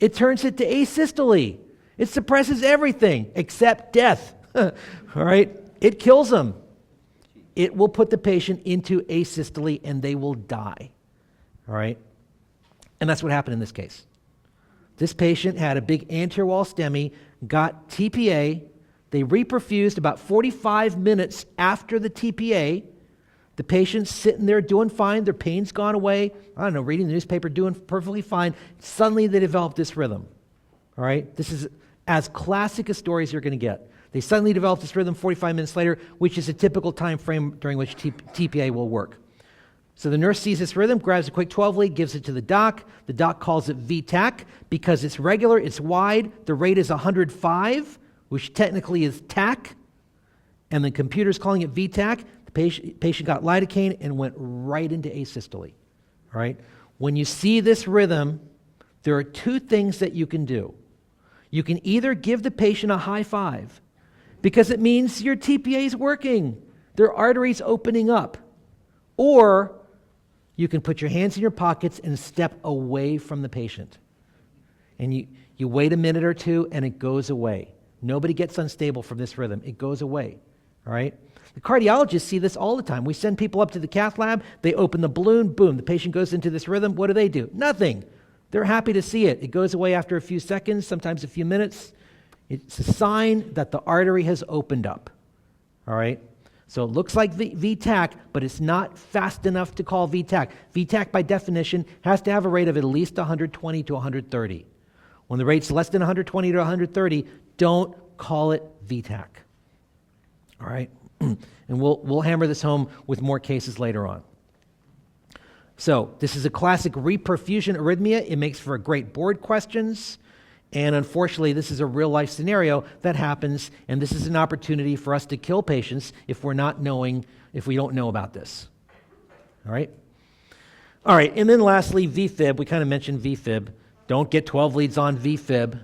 It turns it to asystole. It suppresses everything except death. All right? It kills them. it will put the patient into asystole and they will die. All right? And that's what happened in this case. This patient had a big anterior wall STEMI, got TPA. They reperfused about 45 minutes after the TPA. The patient's sitting there doing fine. Their pain's gone away. I don't know, reading the newspaper, doing perfectly fine. Suddenly they developed this rhythm. All right? This is as classic a story as you're going to get. They suddenly developed this rhythm 45 minutes later, which is a typical time frame during which TPA will work. So the nurse sees this rhythm, grabs a quick 12 lead, gives it to the doc. The doc calls it VTach because it's regular, it's wide. The rate is 105, which technically is tach. And the computer's calling it VTach. The patient got lidocaine and went right into asystole. All right? When you see this rhythm, there are two things that you can do. You can either give the patient a high five because it means your TPA is working, their arteries opening up, or you can put your hands in your pockets and step away from the patient. And you wait a minute or two and it goes away. Nobody gets unstable from this rhythm. It goes away. All right? The cardiologists see this all the time. We send people up to the cath lab. They open the balloon. Boom. The patient goes into this rhythm. What do? Nothing. They're happy to see it. It goes away after a few seconds, sometimes a few minutes. It's a sign that the artery has opened up. All right? So it looks like VTach, but it's not fast enough to call VTach. VTach, by definition, has to have a rate of at least 120 to 130. When the rate's less than 120 to 130, don't call it VTach. All right? And we'll hammer this home with more cases later on. So this is a classic reperfusion arrhythmia. It makes for great board questions. And unfortunately, this is a real-life scenario that happens, and this is an opportunity for us to kill patients if we don't know about this. All right? All right, and then lastly, VFib. We kind of mentioned VFib. Don't get 12 leads on VFib.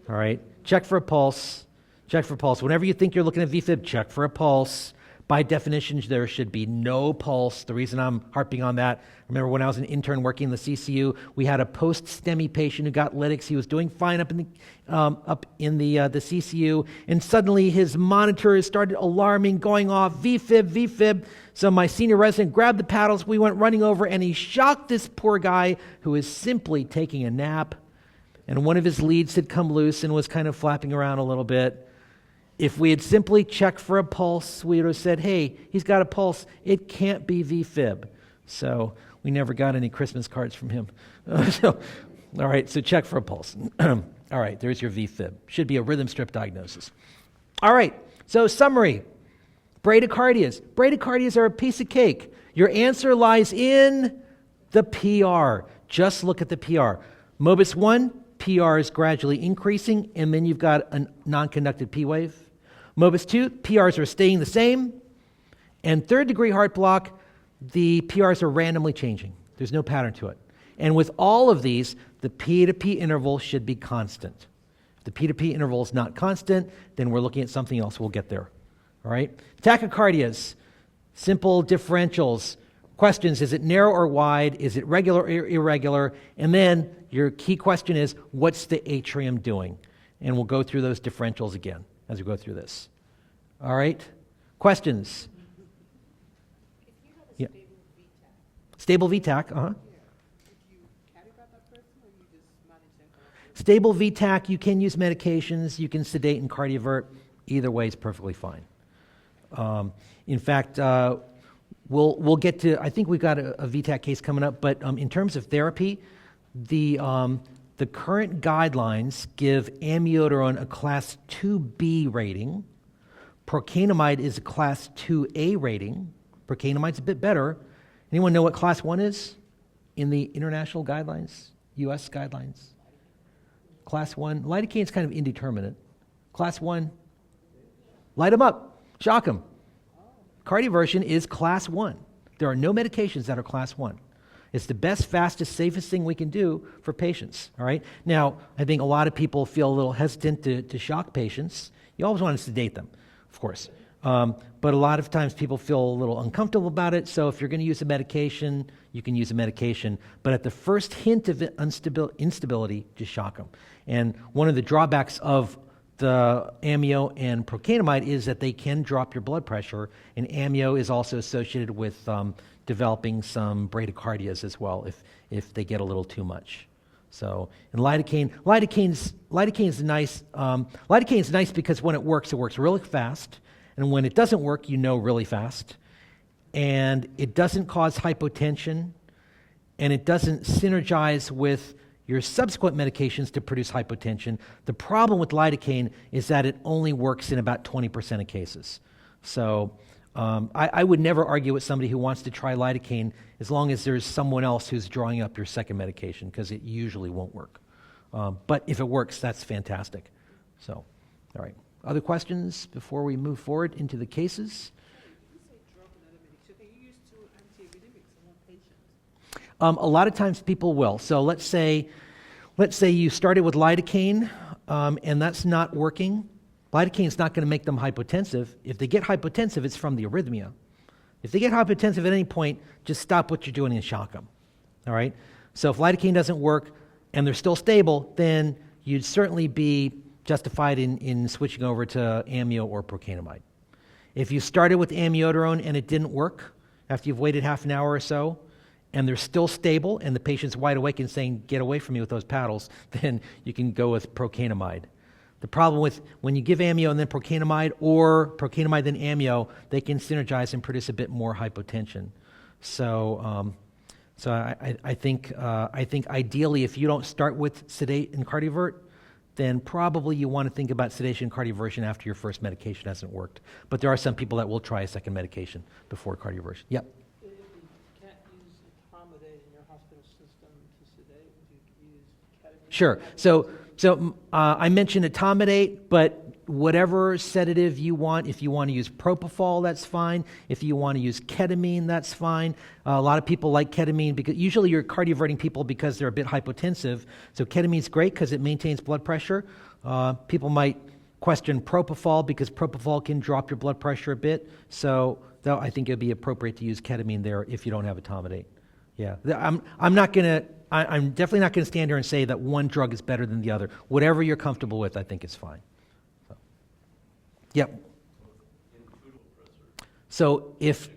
All right? Check for a pulse. Check for a pulse. Whenever you think you're looking at VFib, check for a pulse. By definition, there should be no pulse. The reason I'm harping on that, remember when I was an intern working in the CCU, we had a post-STEMI patient who got lytics. He was doing fine up in the CCU, and suddenly his monitor started alarming, going off, VFib. So my senior resident grabbed the paddles. We went running over, and he shocked this poor guy who was simply taking a nap, and one of his leads had come loose and was kind of flapping around a little bit. If we had simply checked for a pulse, we would have said, hey, he's got a pulse. It can't be VFib. So we never got any Christmas cards from him. All right, so check for a pulse. All right, there's your VFib. Should be a rhythm strip diagnosis. All right, so summary. Bradycardias. Bradycardias are a piece of cake. Your answer lies in the PR. Just look at the PR. Mobus 1, PR is gradually increasing, and then you've got a non-conducted P wave. Mobus 2, PRs are staying the same. And third degree heart block, the PRs are randomly changing. There's no pattern to it. And with all of these, the P to P interval should be constant. If the P to P interval is not constant, then we're looking at something else. We'll get there. All right? Tachycardias, simple differentials. Questions, is it narrow or wide? Is it regular or irregular? And then your key question is, what's the atrium doing? And we'll go through those differentials again as we go through this. All right? Questions? If you have a Stable VTach, uh-huh. would you cardiogram that person or you just manage them? Stable VTach, you can use medications, you can sedate and cardiovert. Either way is perfectly fine. In fact, we'll get to, I think we've got a VTach case coming up, but in terms of therapy, the current guidelines give amiodarone a class 2B rating. Procainamide is a class 2A rating. Procainamide's a bit better. Anyone know what class 1 is in the international guidelines, US guidelines? Class 1, lidocaine is kind of indeterminate. Class 1, light them up, shock them. Cardioversion is class 1. There are no medications that are class 1. It's the best, fastest, safest thing we can do for patients, all right? Now, I think a lot of people feel a little hesitant to shock patients. You always want to sedate them, of course. But a lot of times people feel a little uncomfortable about it, so if you're going to use a medication, you can use a medication. But at the first hint of instability, just shock them. And one of the drawbacks of the amio and procainamide is that they can drop your blood pressure, and amio is also associated with developing some bradycardias as well if they get a little too much. So, and lidocaine's nice. Lidocaine's nice because when it works really fast, and when it doesn't work, really fast, and it doesn't cause hypotension, and it doesn't synergize with your subsequent medications to produce hypotension. The problem with lidocaine is that it only works in about 20% of cases. So I would never argue with somebody who wants to try lidocaine as long as there's someone else who's drawing up your second medication, because it usually won't work. But if it works, that's fantastic. So, all right. Other questions before we move forward into the cases? You say drop another medication. Can you use two antiarrhythmics in one patient? A lot of times people will. So let's say you started with lidocaine, and that's not working. Lidocaine is not going to make them hypotensive. If they get hypotensive, it's from the arrhythmia. If they get hypotensive at any point, just stop what you're doing and shock them. All right? So if lidocaine doesn't work and they're still stable, then you'd certainly be justified in switching over to amio or procainamide. If you started with amiodarone and it didn't work after you've waited half an hour or so, and they're still stable and the patient's wide awake and saying, get away from me with those paddles, then you can go with procainamide. The problem with when you give amio and then procainamide, or procainamide then amio, they can synergize and produce a bit more hypotension. So, I think ideally, if you don't start with sedate and cardiovert, then probably you want to think about sedation and cardioversion after your first medication hasn't worked. But there are some people that will try a second medication before cardioversion. Yep. If you can't use accommodate in your hospital system to sedate, would you use ketamine? Sure. So I mentioned etomidate, but whatever sedative you want, if you want to use propofol, that's fine. If you want to use ketamine, that's fine. A lot of people like ketamine because usually you're cardioverting people because they're a bit hypotensive. So ketamine's great because it maintains blood pressure. People might question propofol because propofol can drop your blood pressure a bit. So though I think it would be appropriate to use ketamine there if you don't have etomidate. Yeah, I'm definitely not going to stand here and say that one drug is better than the other. Whatever you're comfortable with, I think is fine. So, yep. So if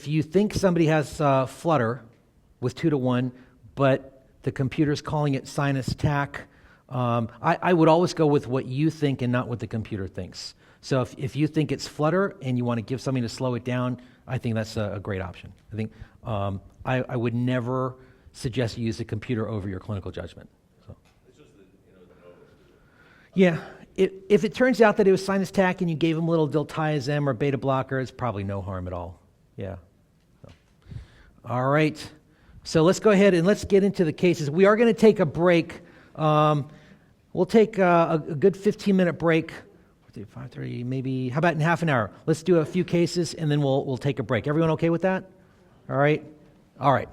you think somebody has Flutter with 2-to-1, but the computer's calling it sinus tach, I would always go with what you think and not what the computer thinks. So if you think it's Flutter and you want to give something to slow it down, I think that's a great option. I think I would never suggest you use the computer over your clinical judgment. So. It's just that, the notice. Yeah. If it turns out that it was sinus tach and you gave them little diltiazem or beta blocker, it's probably no harm at all. Yeah. So. All right. So let's go ahead and let's get into the cases. We are going to take a break. We'll take a good 15-minute break. 5:30, maybe. How about in half an hour? Let's do a few cases and then we'll take a break. Everyone okay with that? All right. All right.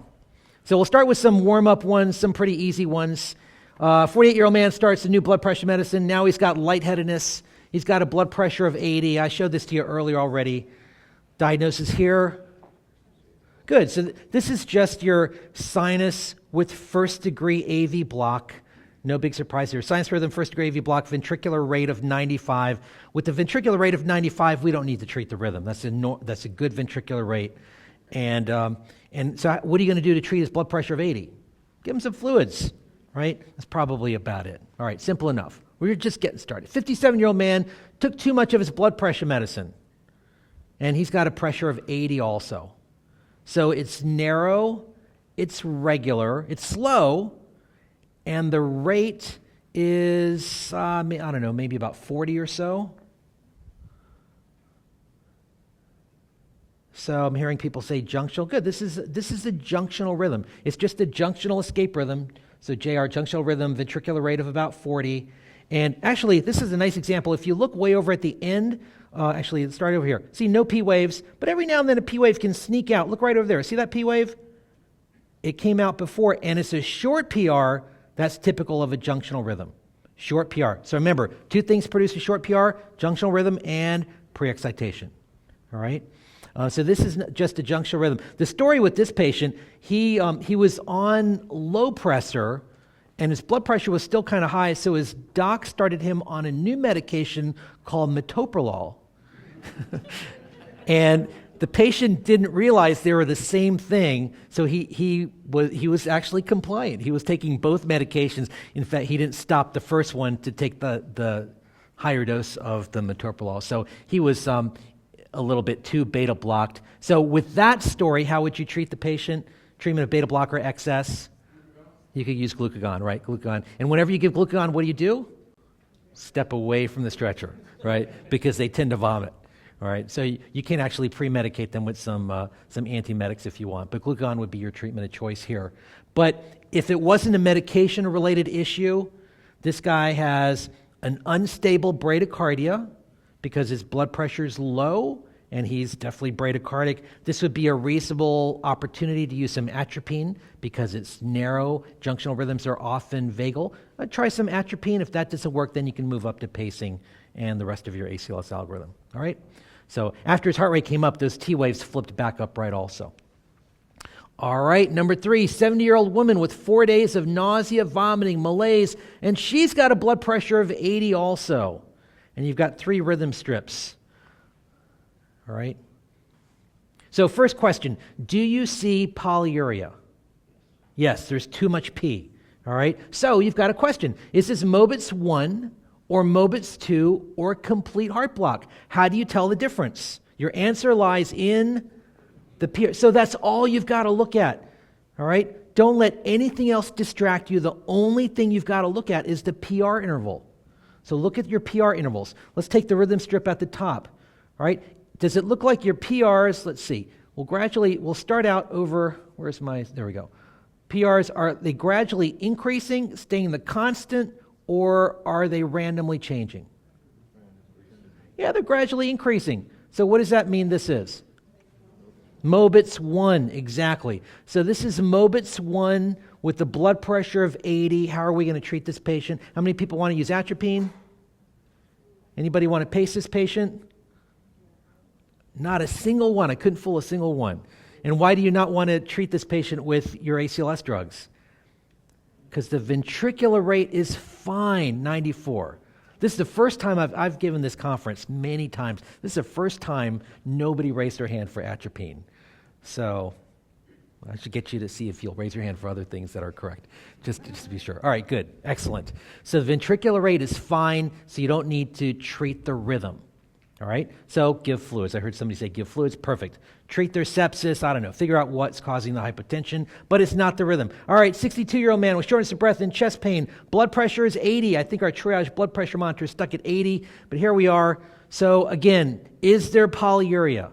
So we'll start with some warm-up ones, some pretty easy ones. 48-year-old man starts a new blood pressure medicine. Now he's got lightheadedness. He's got a blood pressure of 80. I showed this to you earlier already. Diagnosis here. Good. So this is just your sinus with first-degree AV block. No big surprise here. Sinus rhythm, first-degree AV block, ventricular rate of 95. With the ventricular rate of 95, we don't need to treat the rhythm. That's a good ventricular rate. And so what are you going to do to treat his blood pressure of 80? Give him some fluids, right? That's probably about it. All right, simple enough. We're just getting started. 57-year-old man took too much of his blood pressure medicine, and he's got a pressure of 80 also. So it's narrow, it's regular, it's slow, and the rate is, I don't know, maybe about 40 or so. So I'm hearing people say junctional. Good. This is a junctional rhythm. It's just a junctional escape rhythm. So JR, junctional rhythm, ventricular rate of about 40. And actually, this is a nice example. If you look way over at the end, actually, let's start over here. See, no P waves, but every now and then a P wave can sneak out. Look right over there. See that P wave? It came out before, and it's a short PR. That's typical of a junctional rhythm. Short PR. So remember, two things produce a short PR, junctional rhythm and pre-excitation. All right? So this is just a junctional rhythm. The story with this patient, he was on low pressor, and his blood pressure was still kind of high, so his doc started him on a new medication called metoprolol. And the patient didn't realize they were the same thing, so he was actually compliant. He was taking both medications. In fact, he didn't stop the first one to take the higher dose of the metoprolol. So he was a little bit too beta blocked. So with that story, how would you treat the patient? Treatment of beta blocker excess? You could use glucagon, right? Glucagon. And whenever you give glucagon, what do? Step away from the stretcher, right? Because they tend to vomit. All right, so you can actually pre-medicate them with some antiemetics if you want, but glucagon would be your treatment of choice here. But if it wasn't a medication-related issue, this guy has an unstable bradycardia because his blood pressure is low and he's definitely bradycardic. This would be a reasonable opportunity to use some atropine because it's narrow. Junctional rhythms are often vagal. Try some atropine. If that doesn't work, then you can move up to pacing and the rest of your ACLS algorithm. All right? So after his heart rate came up, those T waves flipped back upright also. All right, number 3, 70-year-old woman with 4 days of nausea, vomiting, malaise, and she's got a blood pressure of 80 also. And you've got 3 rhythm strips. All right? So first question, do you see polyuria? Yes, there's too much pee. All right? So you've got a question. Is this Mobitz 1 or Mobitz 2 or complete heart block? How do you tell the difference? Your answer lies in the PR. So that's all you've got to look at. All right? Don't let anything else distract you. The only thing you've got to look at is the PR interval. So look at your PR intervals. Let's take the rhythm strip at the top. All right? Does it look like your PRs, let's see, we'll start out over, there we go. PRs, are they gradually increasing, staying the constant, or are they randomly changing? Yeah, they're gradually increasing. So what does that mean this is? Mobitz 1, exactly. So this is Mobitz 1 with the blood pressure of 80. How are we going to treat this patient? How many people want to use atropine? Anybody want to pace this patient? Not a single one. I couldn't fool a single one. And why do you not want to treat this patient with your ACLS drugs? Because the ventricular rate is fine, 94. This is the first time I've given this conference many times. This is the first time nobody raised their hand for atropine. So I should get you to see if you'll raise your hand for other things that are correct, just to be sure. All right, good, excellent. So the ventricular rate is fine, so you don't need to treat the rhythm. All right, so give fluids. I heard somebody say give fluids, perfect. Treat their sepsis, I don't know, figure out what's causing the hypotension, but it's not the rhythm. All right, 62-year-old man with shortness of breath and chest pain. Blood pressure is 80. I think our triage blood pressure monitor is stuck at 80, but here we are. So again, is there polyuria?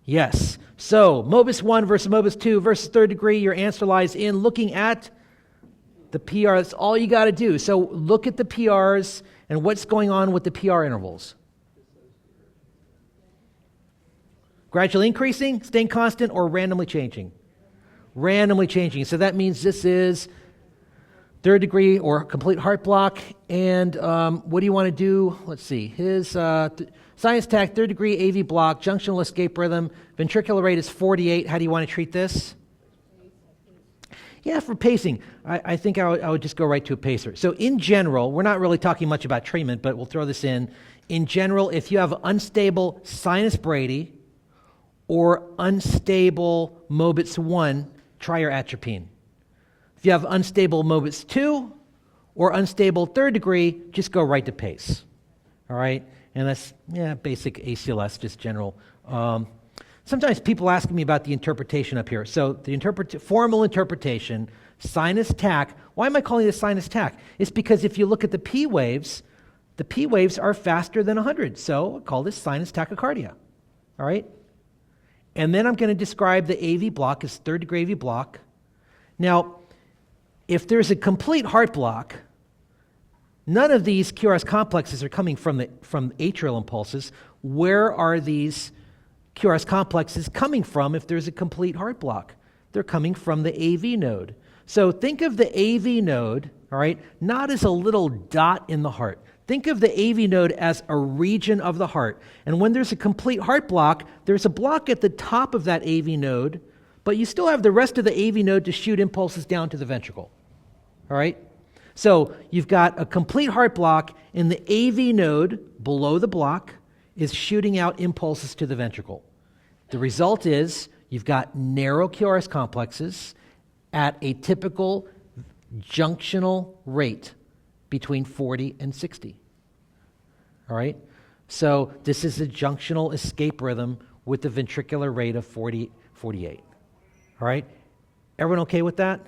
Yes. So Mobitz 1 versus Mobitz 2 versus third degree, your answer lies in looking at the PR. That's all you got to do. So look at the PRs and what's going on with the PR intervals. Gradually increasing, staying constant, or randomly changing? Randomly changing. So that means this is third degree or complete heart block. And what do you want to do? Let's see. His sinus tach, third degree AV block, junctional escape rhythm, ventricular rate is 48. How do you want to treat this? Yeah, for pacing, I think I would just go right to a pacer. So in general, we're not really talking much about treatment, but we'll throw this in. In general, if you have unstable sinus brady, or unstable Mobitz 1, try your atropine. If you have unstable Mobitz 2 or unstable third degree, just go right to pace. All right? And that's basic ACLS, just general. Sometimes people ask me about the interpretation up here. So the formal interpretation, sinus tach. Why am I calling this sinus tach? It's because if you look at the P waves are faster than 100. So I call this sinus tachycardia. All right? And then I'm going to describe the AV block as third degree AV block. Now, if there's a complete heart block, none of these QRS complexes are coming from atrial impulses. Where are these QRS complexes coming from if there's a complete heart block? They're coming from the AV node. So think of the AV node, all right, not as a little dot in the heart. Think of the AV node as a region of the heart. And when there's a complete heart block, there's a block at the top of that AV node, but you still have the rest of the AV node to shoot impulses down to the ventricle. all right? So you've got a complete heart block, and the AV node below the block is shooting out impulses to the ventricle. The result is you've got narrow QRS complexes at a typical junctional rate between 40 and 60. All right? So this is a junctional escape rhythm with the ventricular rate of 40, 48. All right? Everyone okay with that?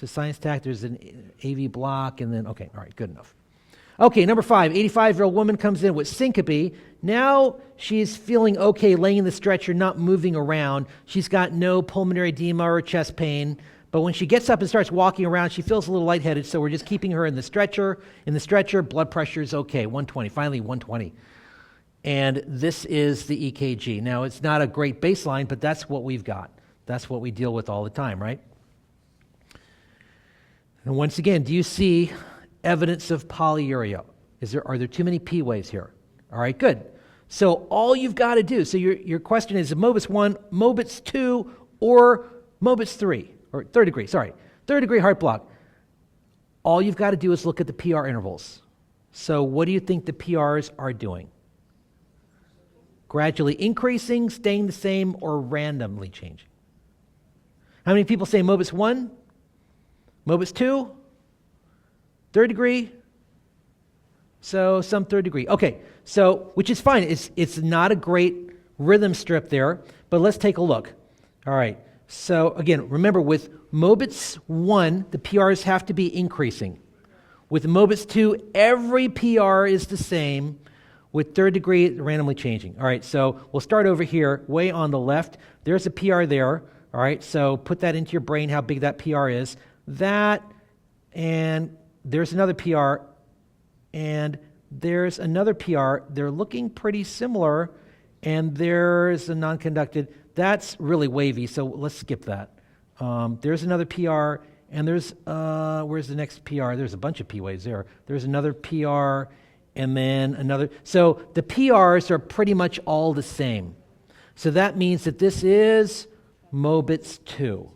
So science tac, there's an AV block, and then, okay, all right, good enough. Okay, number 5, 85-year-old woman comes in with syncope. Now she's feeling okay laying in the stretcher, not moving around. She's got no pulmonary edema or chest pain. But when she gets up and starts walking around, she feels a little lightheaded, so we're just keeping her in the stretcher. In the stretcher, blood pressure is okay, 120, finally 120. And this is the EKG. Now, it's not a great baseline, but that's what we've got. That's what we deal with all the time, right? And once again, do you see evidence of polyuria? Are there too many P waves here? All right, good. So all you've got to do, so your question is Mobitz 1, Mobitz 2, or Mobitz 3, or third degree heart block. All you've got to do is look at the PR intervals. So what do you think the PRs are doing? Gradually increasing, staying the same, or randomly changing? How many people say Mobitz 1? Mobitz 2? Third degree? So some third degree. Okay, so, which is fine. It's not a great rhythm strip there, but let's take a look. All right, so again, remember with Mobitz 1, the PRs have to be increasing. With Mobitz 2, every PR is the same. With third degree, randomly changing. All right, so we'll start over here, way on the left. There's a PR there. All right, so put that into your brain, how big that PR is. That, and there's another PR, and there's another PR. They're looking pretty similar, and there's a non-conducted. That's really wavy, so let's skip that. There's another PR, and there's, where's the next PR? There's a bunch of P waves there. There's another PR, and then another. So the PRs are pretty much all the same. So that means that this is Mobitz 2,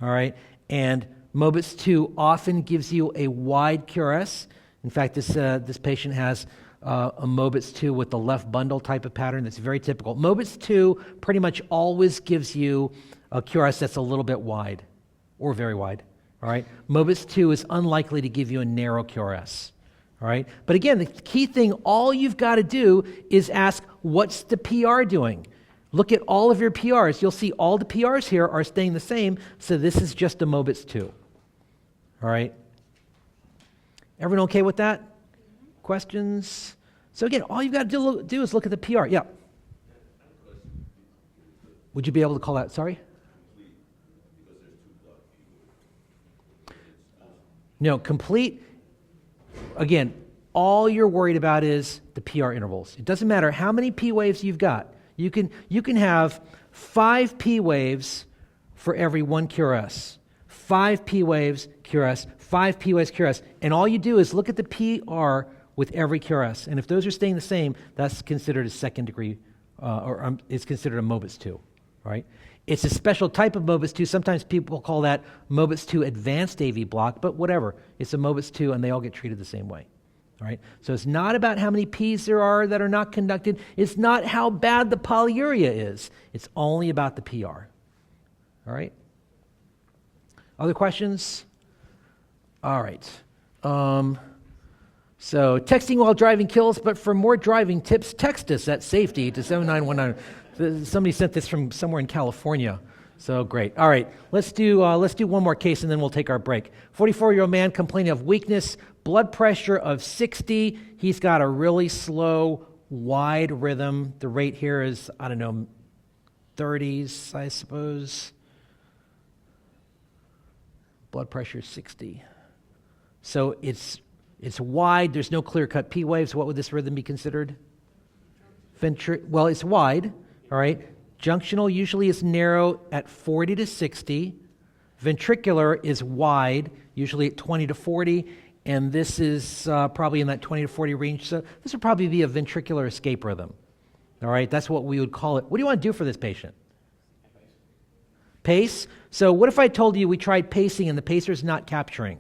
all right? And Mobitz 2 often gives you a wide QRS. In fact, this patient has a Mobitz 2 with the left bundle type of pattern that's very typical. Mobitz 2 pretty much always gives you a QRS that's a little bit wide or very wide, all right? Mobitz 2 is unlikely to give you a narrow QRS, all right? But again, the key thing, all you've got to do is ask, what's the PR doing? Look at all of your PRs. You'll see all the PRs here are staying the same, so this is just a Mobitz 2. All right? Everyone okay with that? Questions? So again, all you've got to do is look at the PR. Yeah. Would you be able to call that? Sorry? No, complete. Again, all you're worried about is the PR intervals. It doesn't matter how many P waves you've got. You can have 5 P waves for every 1 QRS. 5 P waves, QRS, 5 P waves, QRS. And all you do is look at the PR with every QRS. And if those are staying the same, that's considered a second degree, or it's considered a Mobitz 2, right? It's a special type of Mobitz 2. Sometimes people call that Mobitz 2 advanced AV block, but whatever. It's a Mobitz 2, and they all get treated the same way. All right? So it's not about how many Ps there are that are not conducted. It's not how bad the polyuria is. It's only about the PR. All right? Other questions? All right. So texting while driving kills, but for more driving tips, text us at safety to 7919. Somebody sent this from somewhere in California. So great. All right, let's do one more case and then we'll take our break. 44-year-old man complaining of weakness, blood pressure of 60. He's got a really slow, wide rhythm. The rate here is, 30s, I suppose. Blood pressure is 60. So it's wide. There's no clear-cut P waves. What would this rhythm be considered? Well, it's wide, all right? Junctional usually is narrow at 40 to 60. Ventricular is wide, usually at 20 to 40. And this is probably in that 20 to 40 range. So this would probably be a ventricular escape rhythm. All right, that's what we would call it. What do you want to do for this patient? Pace. So what if I told you we tried pacing and the pacer's not capturing?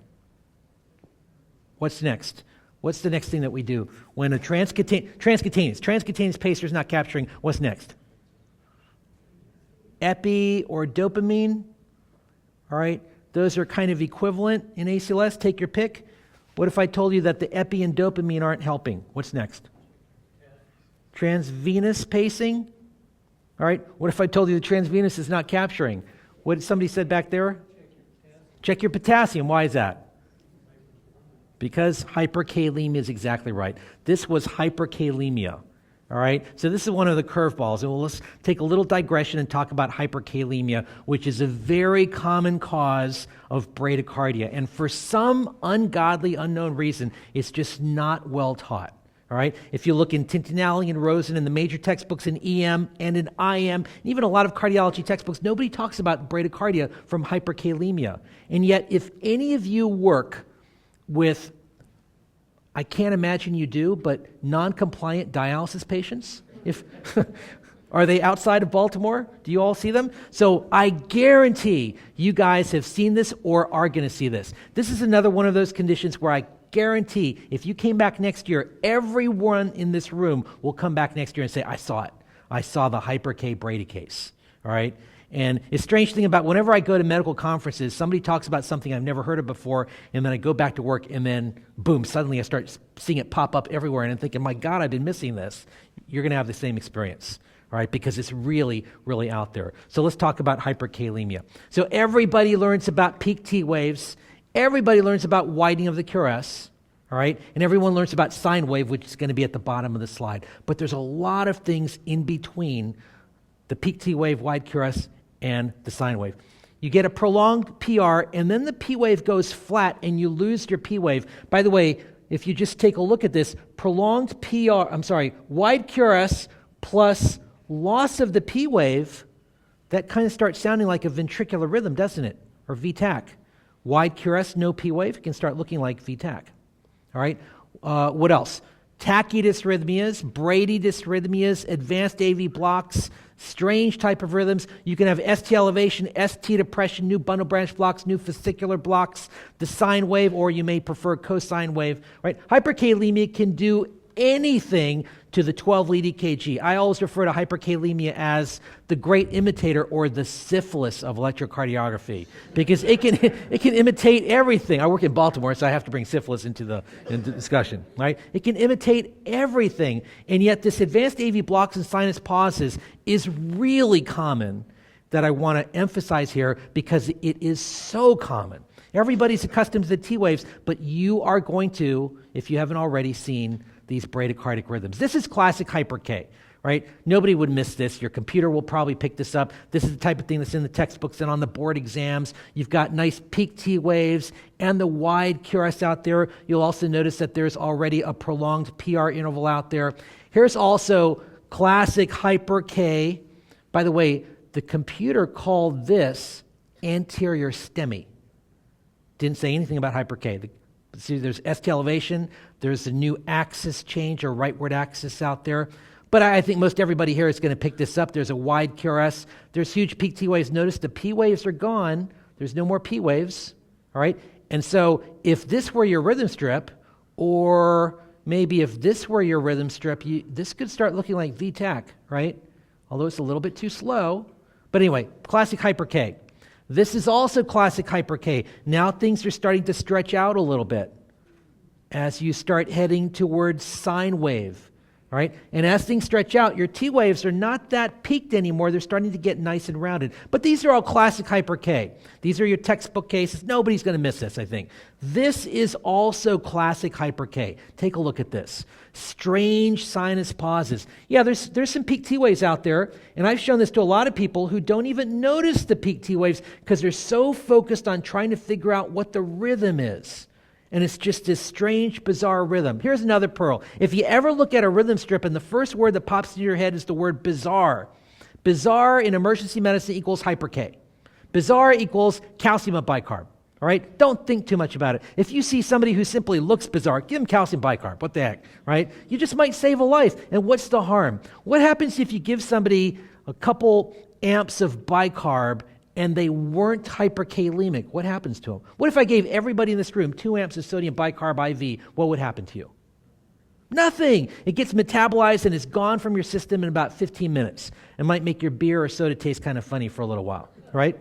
What's next? What's the next thing that we do? When a transcutaneous pacer is not capturing, what's next? Epi or dopamine, all right? Those are kind of equivalent in ACLS. Take your pick. What if I told you that the epi and dopamine aren't helping? What's next? Transvenous pacing, all right? What if I told you the transvenous is not capturing? What did somebody said back there? Check your potassium. Why is that? Because hyperkalemia is exactly right. This was hyperkalemia, all right? So this is one of the curveballs. And let's take a little digression and talk about hyperkalemia, which is a very common cause of bradycardia. And for some ungodly, unknown reason, it's just not well taught, all right? If you look in Tintinelli and Rosen in the major textbooks in EM and in IM, and even a lot of cardiology textbooks, nobody talks about bradycardia from hyperkalemia. And yet, if any of you work with, I can't imagine you do, but non-compliant dialysis patients? Are they outside of Baltimore? Do you all see them? So I guarantee you guys have seen this or are going to see this. This is another one of those conditions where I guarantee if you came back next year, everyone in this room will come back next year and say, I saw it. I saw the Hyper-K Brady case, all right? And the strange thing about whenever I go to medical conferences, somebody talks about something I've never heard of before, and then I go back to work, and then, boom, suddenly I start seeing it pop up everywhere, and I'm thinking, my God, I've been missing this. You're going to have the same experience, all right, because it's really, really out there. So let's talk about hyperkalemia. So everybody learns about peak T waves. Everybody learns about widening of the QRS, all right, and everyone learns about sine wave, which is going to be at the bottom of the slide. But there's a lot of things in between the peak T wave, wide QRS, and the sine wave. You get a prolonged PR, and then the P wave goes flat, and you lose your P wave. By the way, if you just take a look at this, wide QRS plus loss of the P wave, that kind of starts sounding like a ventricular rhythm, doesn't it? Or VTAC. Wide QRS, no P wave, it can start looking like VTAC. All right? What else? Tachydysrhythmias, Bradydysrhythmias, advanced AV blocks, strange type of rhythms. You can have ST elevation, ST depression, new bundle branch blocks, new fascicular blocks, the sine wave, or you may prefer cosine wave. Right? Hyperkalemia can do anything to the 12-lead EKG. I always refer to hyperkalemia as the great imitator or the syphilis of electrocardiography because it can imitate everything. I work in Baltimore, so I have to bring syphilis into the discussion. Right? It can imitate everything, and yet this advanced AV blocks and sinus pauses is really common that I want to emphasize here because it is so common. Everybody's accustomed to the T waves, but you are going to, if you haven't already seen these bradycardic rhythms. This is classic Hyper-K, right? Nobody would miss this. Your computer will probably pick this up. This is the type of thing that's in the textbooks and on the board exams. You've got nice peak T waves and the wide QRS out there. You'll also notice that there's already a prolonged PR interval out there. Here's also classic Hyper-K. By the way, the computer called this anterior STEMI. Didn't say anything about Hyper-K. See, there's ST elevation, there's a new axis change or rightward axis out there. But I think most everybody here is going to pick this up. There's a wide QRS. There's huge peak T waves. Notice the P waves are gone. There's no more P waves, all right? And so if this were your rhythm strip, or maybe if this were your rhythm strip, this could start looking like VTAC, right? Although it's a little bit too slow. But anyway, classic Hyper-K. This is also classic Hyper-K. Now things are starting to stretch out a little bit as you start heading towards sine wave, all right? And as things stretch out, your T waves are not that peaked anymore. They're starting to get nice and rounded. But these are all classic Hyper-K. These are your textbook cases. Nobody's going to miss this, I think. This is also classic Hyper-K. Take a look at this. Strange sinus pauses. Yeah, there's some peak T waves out there, and I've shown this to a lot of people who don't even notice the peak T waves because they're so focused on trying to figure out what the rhythm is. And it's just this strange, bizarre rhythm. Here's another pearl. If you ever look at a rhythm strip and the first word that pops into your head is the word bizarre, bizarre in emergency medicine equals Hyper-K. Bizarre equals calcium bicarb. All right? Don't think too much about it. If you see somebody who simply looks bizarre, give them calcium bicarb. What the heck, right? You just might save a life. And what's the harm? What happens if you give somebody a couple amps of bicarb and they weren't hyperkalemic, what happens to them? What if I gave everybody in this room 2 amps of sodium bicarb IV? What would happen to you? Nothing. It gets metabolized and is gone from your system in about 15 minutes. It might make your beer or soda taste kind of funny for a little while, right?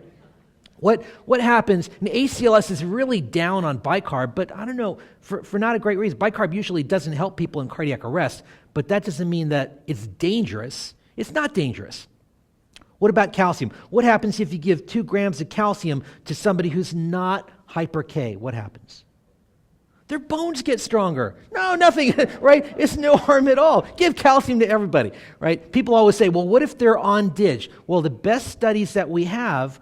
What happens, and ACLS is really down on bicarb, but I don't know, for not a great reason. Bicarb usually doesn't help people in cardiac arrest, but that doesn't mean that it's dangerous. It's not dangerous. What about calcium? What happens if you give 2 grams of calcium to somebody who's not hyper-K? What happens? Their bones get stronger. No, nothing, right? It's no harm at all. Give calcium to everybody, right? People always say, well, what if they're on DIG? Well, the best studies that we have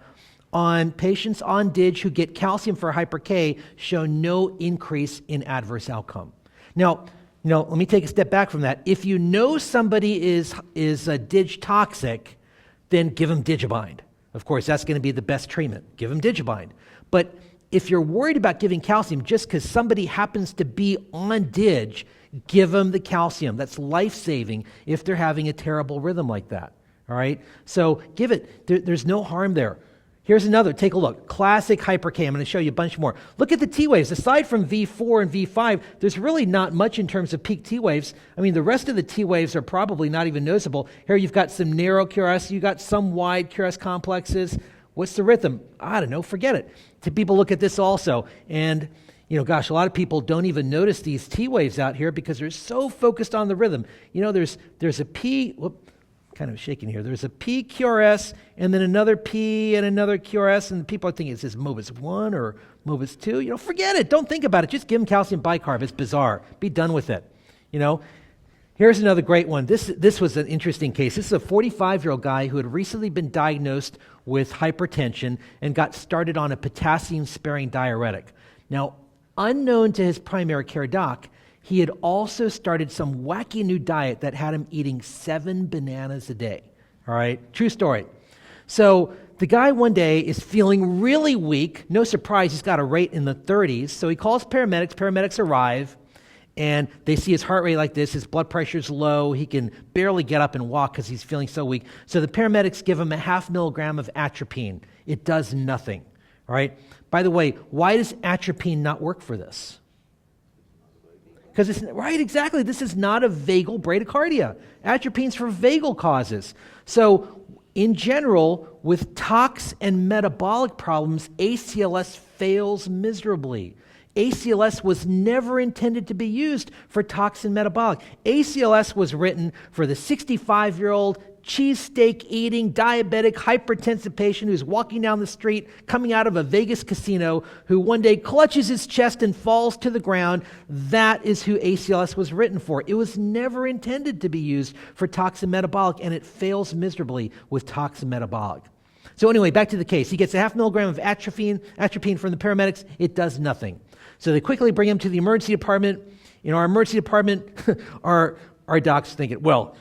on patients on DIG who get calcium for hyper-K show no increase in adverse outcome. Now, let me take a step back from that. If you know somebody is DIG toxic, then give them Digibind. Of course, that's going to be the best treatment. Give them Digibind. But if you're worried about giving calcium just because somebody happens to be on DIG, give them the calcium. That's life-saving if they're having a terrible rhythm like that. All right? So give it. There's no harm there. Here's another. Take a look. Classic hyper-K. I'm going to show you a bunch more. Look at the T waves. Aside from V4 and V5, there's really not much in terms of peak T waves. I mean, the rest of the T waves are probably not even noticeable. Here you've got some narrow QRS. You've got some wide QRS complexes. What's the rhythm? I don't know. Forget it. People look at this also. And, gosh, a lot of people don't even notice these T waves out here because they're so focused on the rhythm. There's a P... kind of shaking here. There's a P QRS and then another P and another QRS, and people are thinking, is this Mobus 1 or Mobus 2? Forget it. Don't think about it. Just give them calcium bicarb. It's bizarre. Be done with it. Here's another great one. This was an interesting case. This is a 45-year-old guy who had recently been diagnosed with hypertension and got started on a potassium-sparing diuretic. Now, unknown to his primary care doc, he had also started some wacky new diet that had him eating 7 bananas a day. All right? True story. So the guy one day is feeling really weak. No surprise, he's got a rate in the 30s. So he calls paramedics. Paramedics arrive, and they see his heart rate like this. His blood pressure's low. He can barely get up and walk because he's feeling so weak. So the paramedics give him a 0.5 milligram of atropine. It does nothing. All right? By the way, why does atropine not work for this? Because it's, right, exactly, this is not a vagal bradycardia. Atropine's for vagal causes. So, in general, with tox and metabolic problems, ACLS fails miserably. ACLS was never intended to be used for tox and metabolic. ACLS was written for the 65-year-old cheesesteak eating, diabetic, hypertensive patient who's walking down the street, coming out of a Vegas casino, who one day clutches his chest and falls to the ground. That is who ACLS was written for. It was never intended to be used for tox and metabolic, and it fails miserably with tox and metabolic. So anyway, back to the case. He gets a 0.5 milligram of atropine from the paramedics. It does nothing. So they quickly bring him to the emergency department. In our emergency department, our docs thinking, well,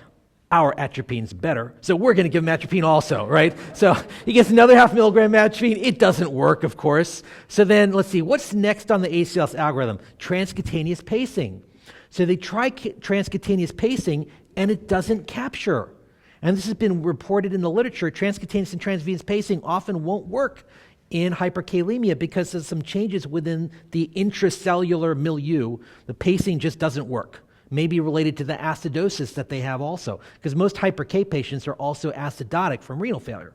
our atropine's better, so we're going to give him atropine also, right? So he gets another 0.5 milligram atropine. It doesn't work, of course. So then, let's see, what's next on the ACLS algorithm? Transcutaneous pacing. So they try transcutaneous pacing, and it doesn't capture. And this has been reported in the literature. Transcutaneous and transvenous pacing often won't work in hyperkalemia because of some changes within the intracellular milieu. The pacing just doesn't work. Maybe related to the acidosis that they have also, because most hyper-K patients are also acidotic from renal failure.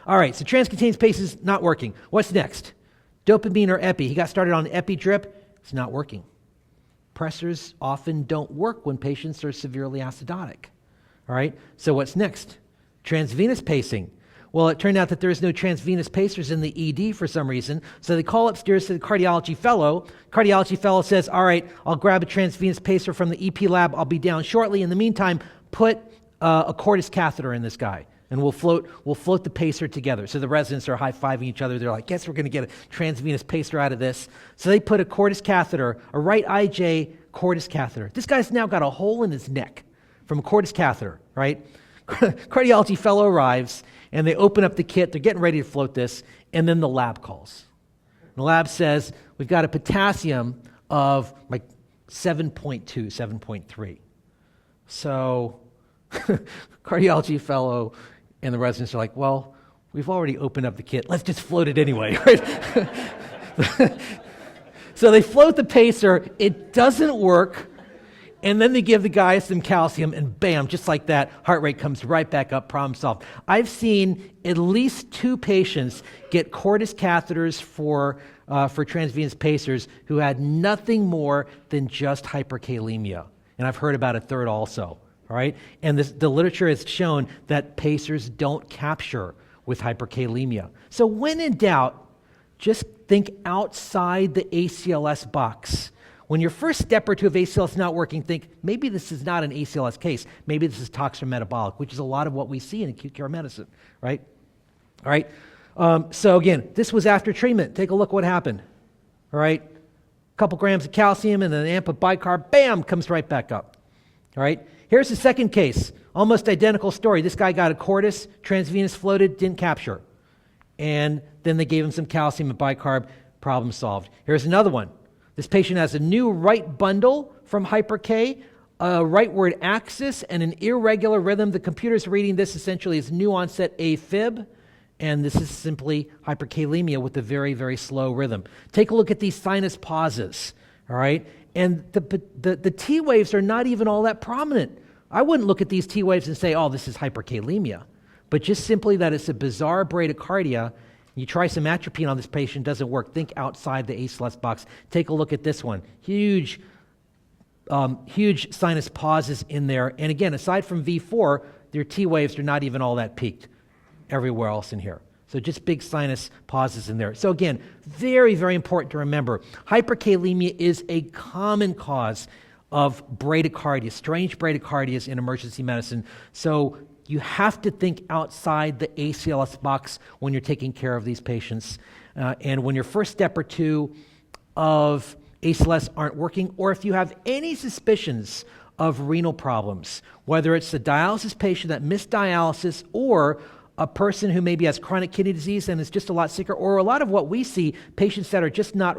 All right, so transcutaneous pace is not working. What's next? Dopamine or epi. He got started on epi drip. It's not working. Pressors often don't work when patients are severely acidotic. All right, so what's next? Transvenous pacing. Well, it turned out that there is no transvenous pacers in the ED for some reason, so they call upstairs to the cardiology fellow. Cardiology fellow says, all right, I'll grab a transvenous pacer from the EP lab. I'll be down shortly. In the meantime, put a cordis catheter in this guy, and we'll float the pacer together. So the residents are high-fiving each other. They're like, yes, we're going to get a transvenous pacer out of this. So they put a cordis catheter, a right IJ cordis catheter. This guy's now got a hole in his neck from a cordis catheter, right? Cardiology fellow arrives, and they open up the kit. They're getting ready to float this, and then the lab calls. The lab says, we've got a potassium of like 7.2, 7.3. So cardiology fellow and the residents are like, well, we've already opened up the kit. Let's just float it anyway, right? So they float the pacer. It doesn't work. And then they give the guy some calcium, and bam, just like that, heart rate comes right back up, problem solved. I've seen at least 2 patients get cordis catheters for transvenous pacers who had nothing more than just hyperkalemia. And I've heard about a third also, all right? And the literature has shown that pacers don't capture with hyperkalemia. So when in doubt, just think outside the ACLS box. When your first step or two of ACLS is not working, think, maybe this is not an ACLS case. Maybe this is toxic or metabolic, which is a lot of what we see in acute care medicine, right? All right. So again, this was after treatment. Take a look what happened. All right. A couple grams of calcium and an amp of bicarb, bam, comes right back up. All right. Here's the second case. Almost identical story. This guy got a cordis, transvenous floated, didn't capture. And then they gave him some calcium and bicarb, problem solved. Here's another one. This patient has a new right bundle from Hyper-K, a rightward axis, and an irregular rhythm. The computer's reading this essentially as new onset Afib, and this is simply hyperkalemia with a very, very slow rhythm. Take a look at these sinus pauses, all right? And the T waves are not even all that prominent. I wouldn't look at these T waves and say, oh, this is hyperkalemia, but just simply that it's a bizarre bradycardia. You try some atropine on this patient, doesn't work. Think outside the ACLS box. Take a look at this one. Huge sinus pauses in there. And again, aside from V4, their T waves are not even all that peaked everywhere else in here. So just big sinus pauses in there. So again, very, very important to remember. Hyperkalemia is a common cause of bradycardia, strange bradycardias in emergency medicine. So you have to think outside the ACLS box when you're taking care of these patients. And when your first step or two of ACLS aren't working, or if you have any suspicions of renal problems, whether it's the dialysis patient that missed dialysis or a person who maybe has chronic kidney disease and is just a lot sicker, or a lot of what we see, patients that are just not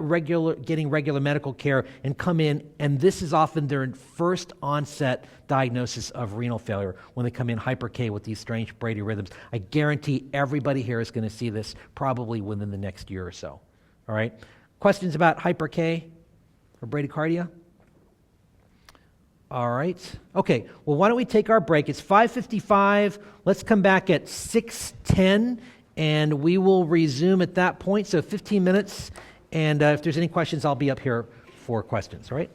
getting regular medical care and come in, and this is often their first onset diagnosis of renal failure when they come in Hyper-K with these strange bradyrhythms. I guarantee everybody here is going to see this probably within the next year or so. All right? Questions about Hyper-K or bradycardia? All right. Okay. Well, why don't we take our break? It's 5:55. Let's come back at 6:10, and we will resume at that point. So 15 minutes. And if there's any questions, I'll be up here for questions. All right?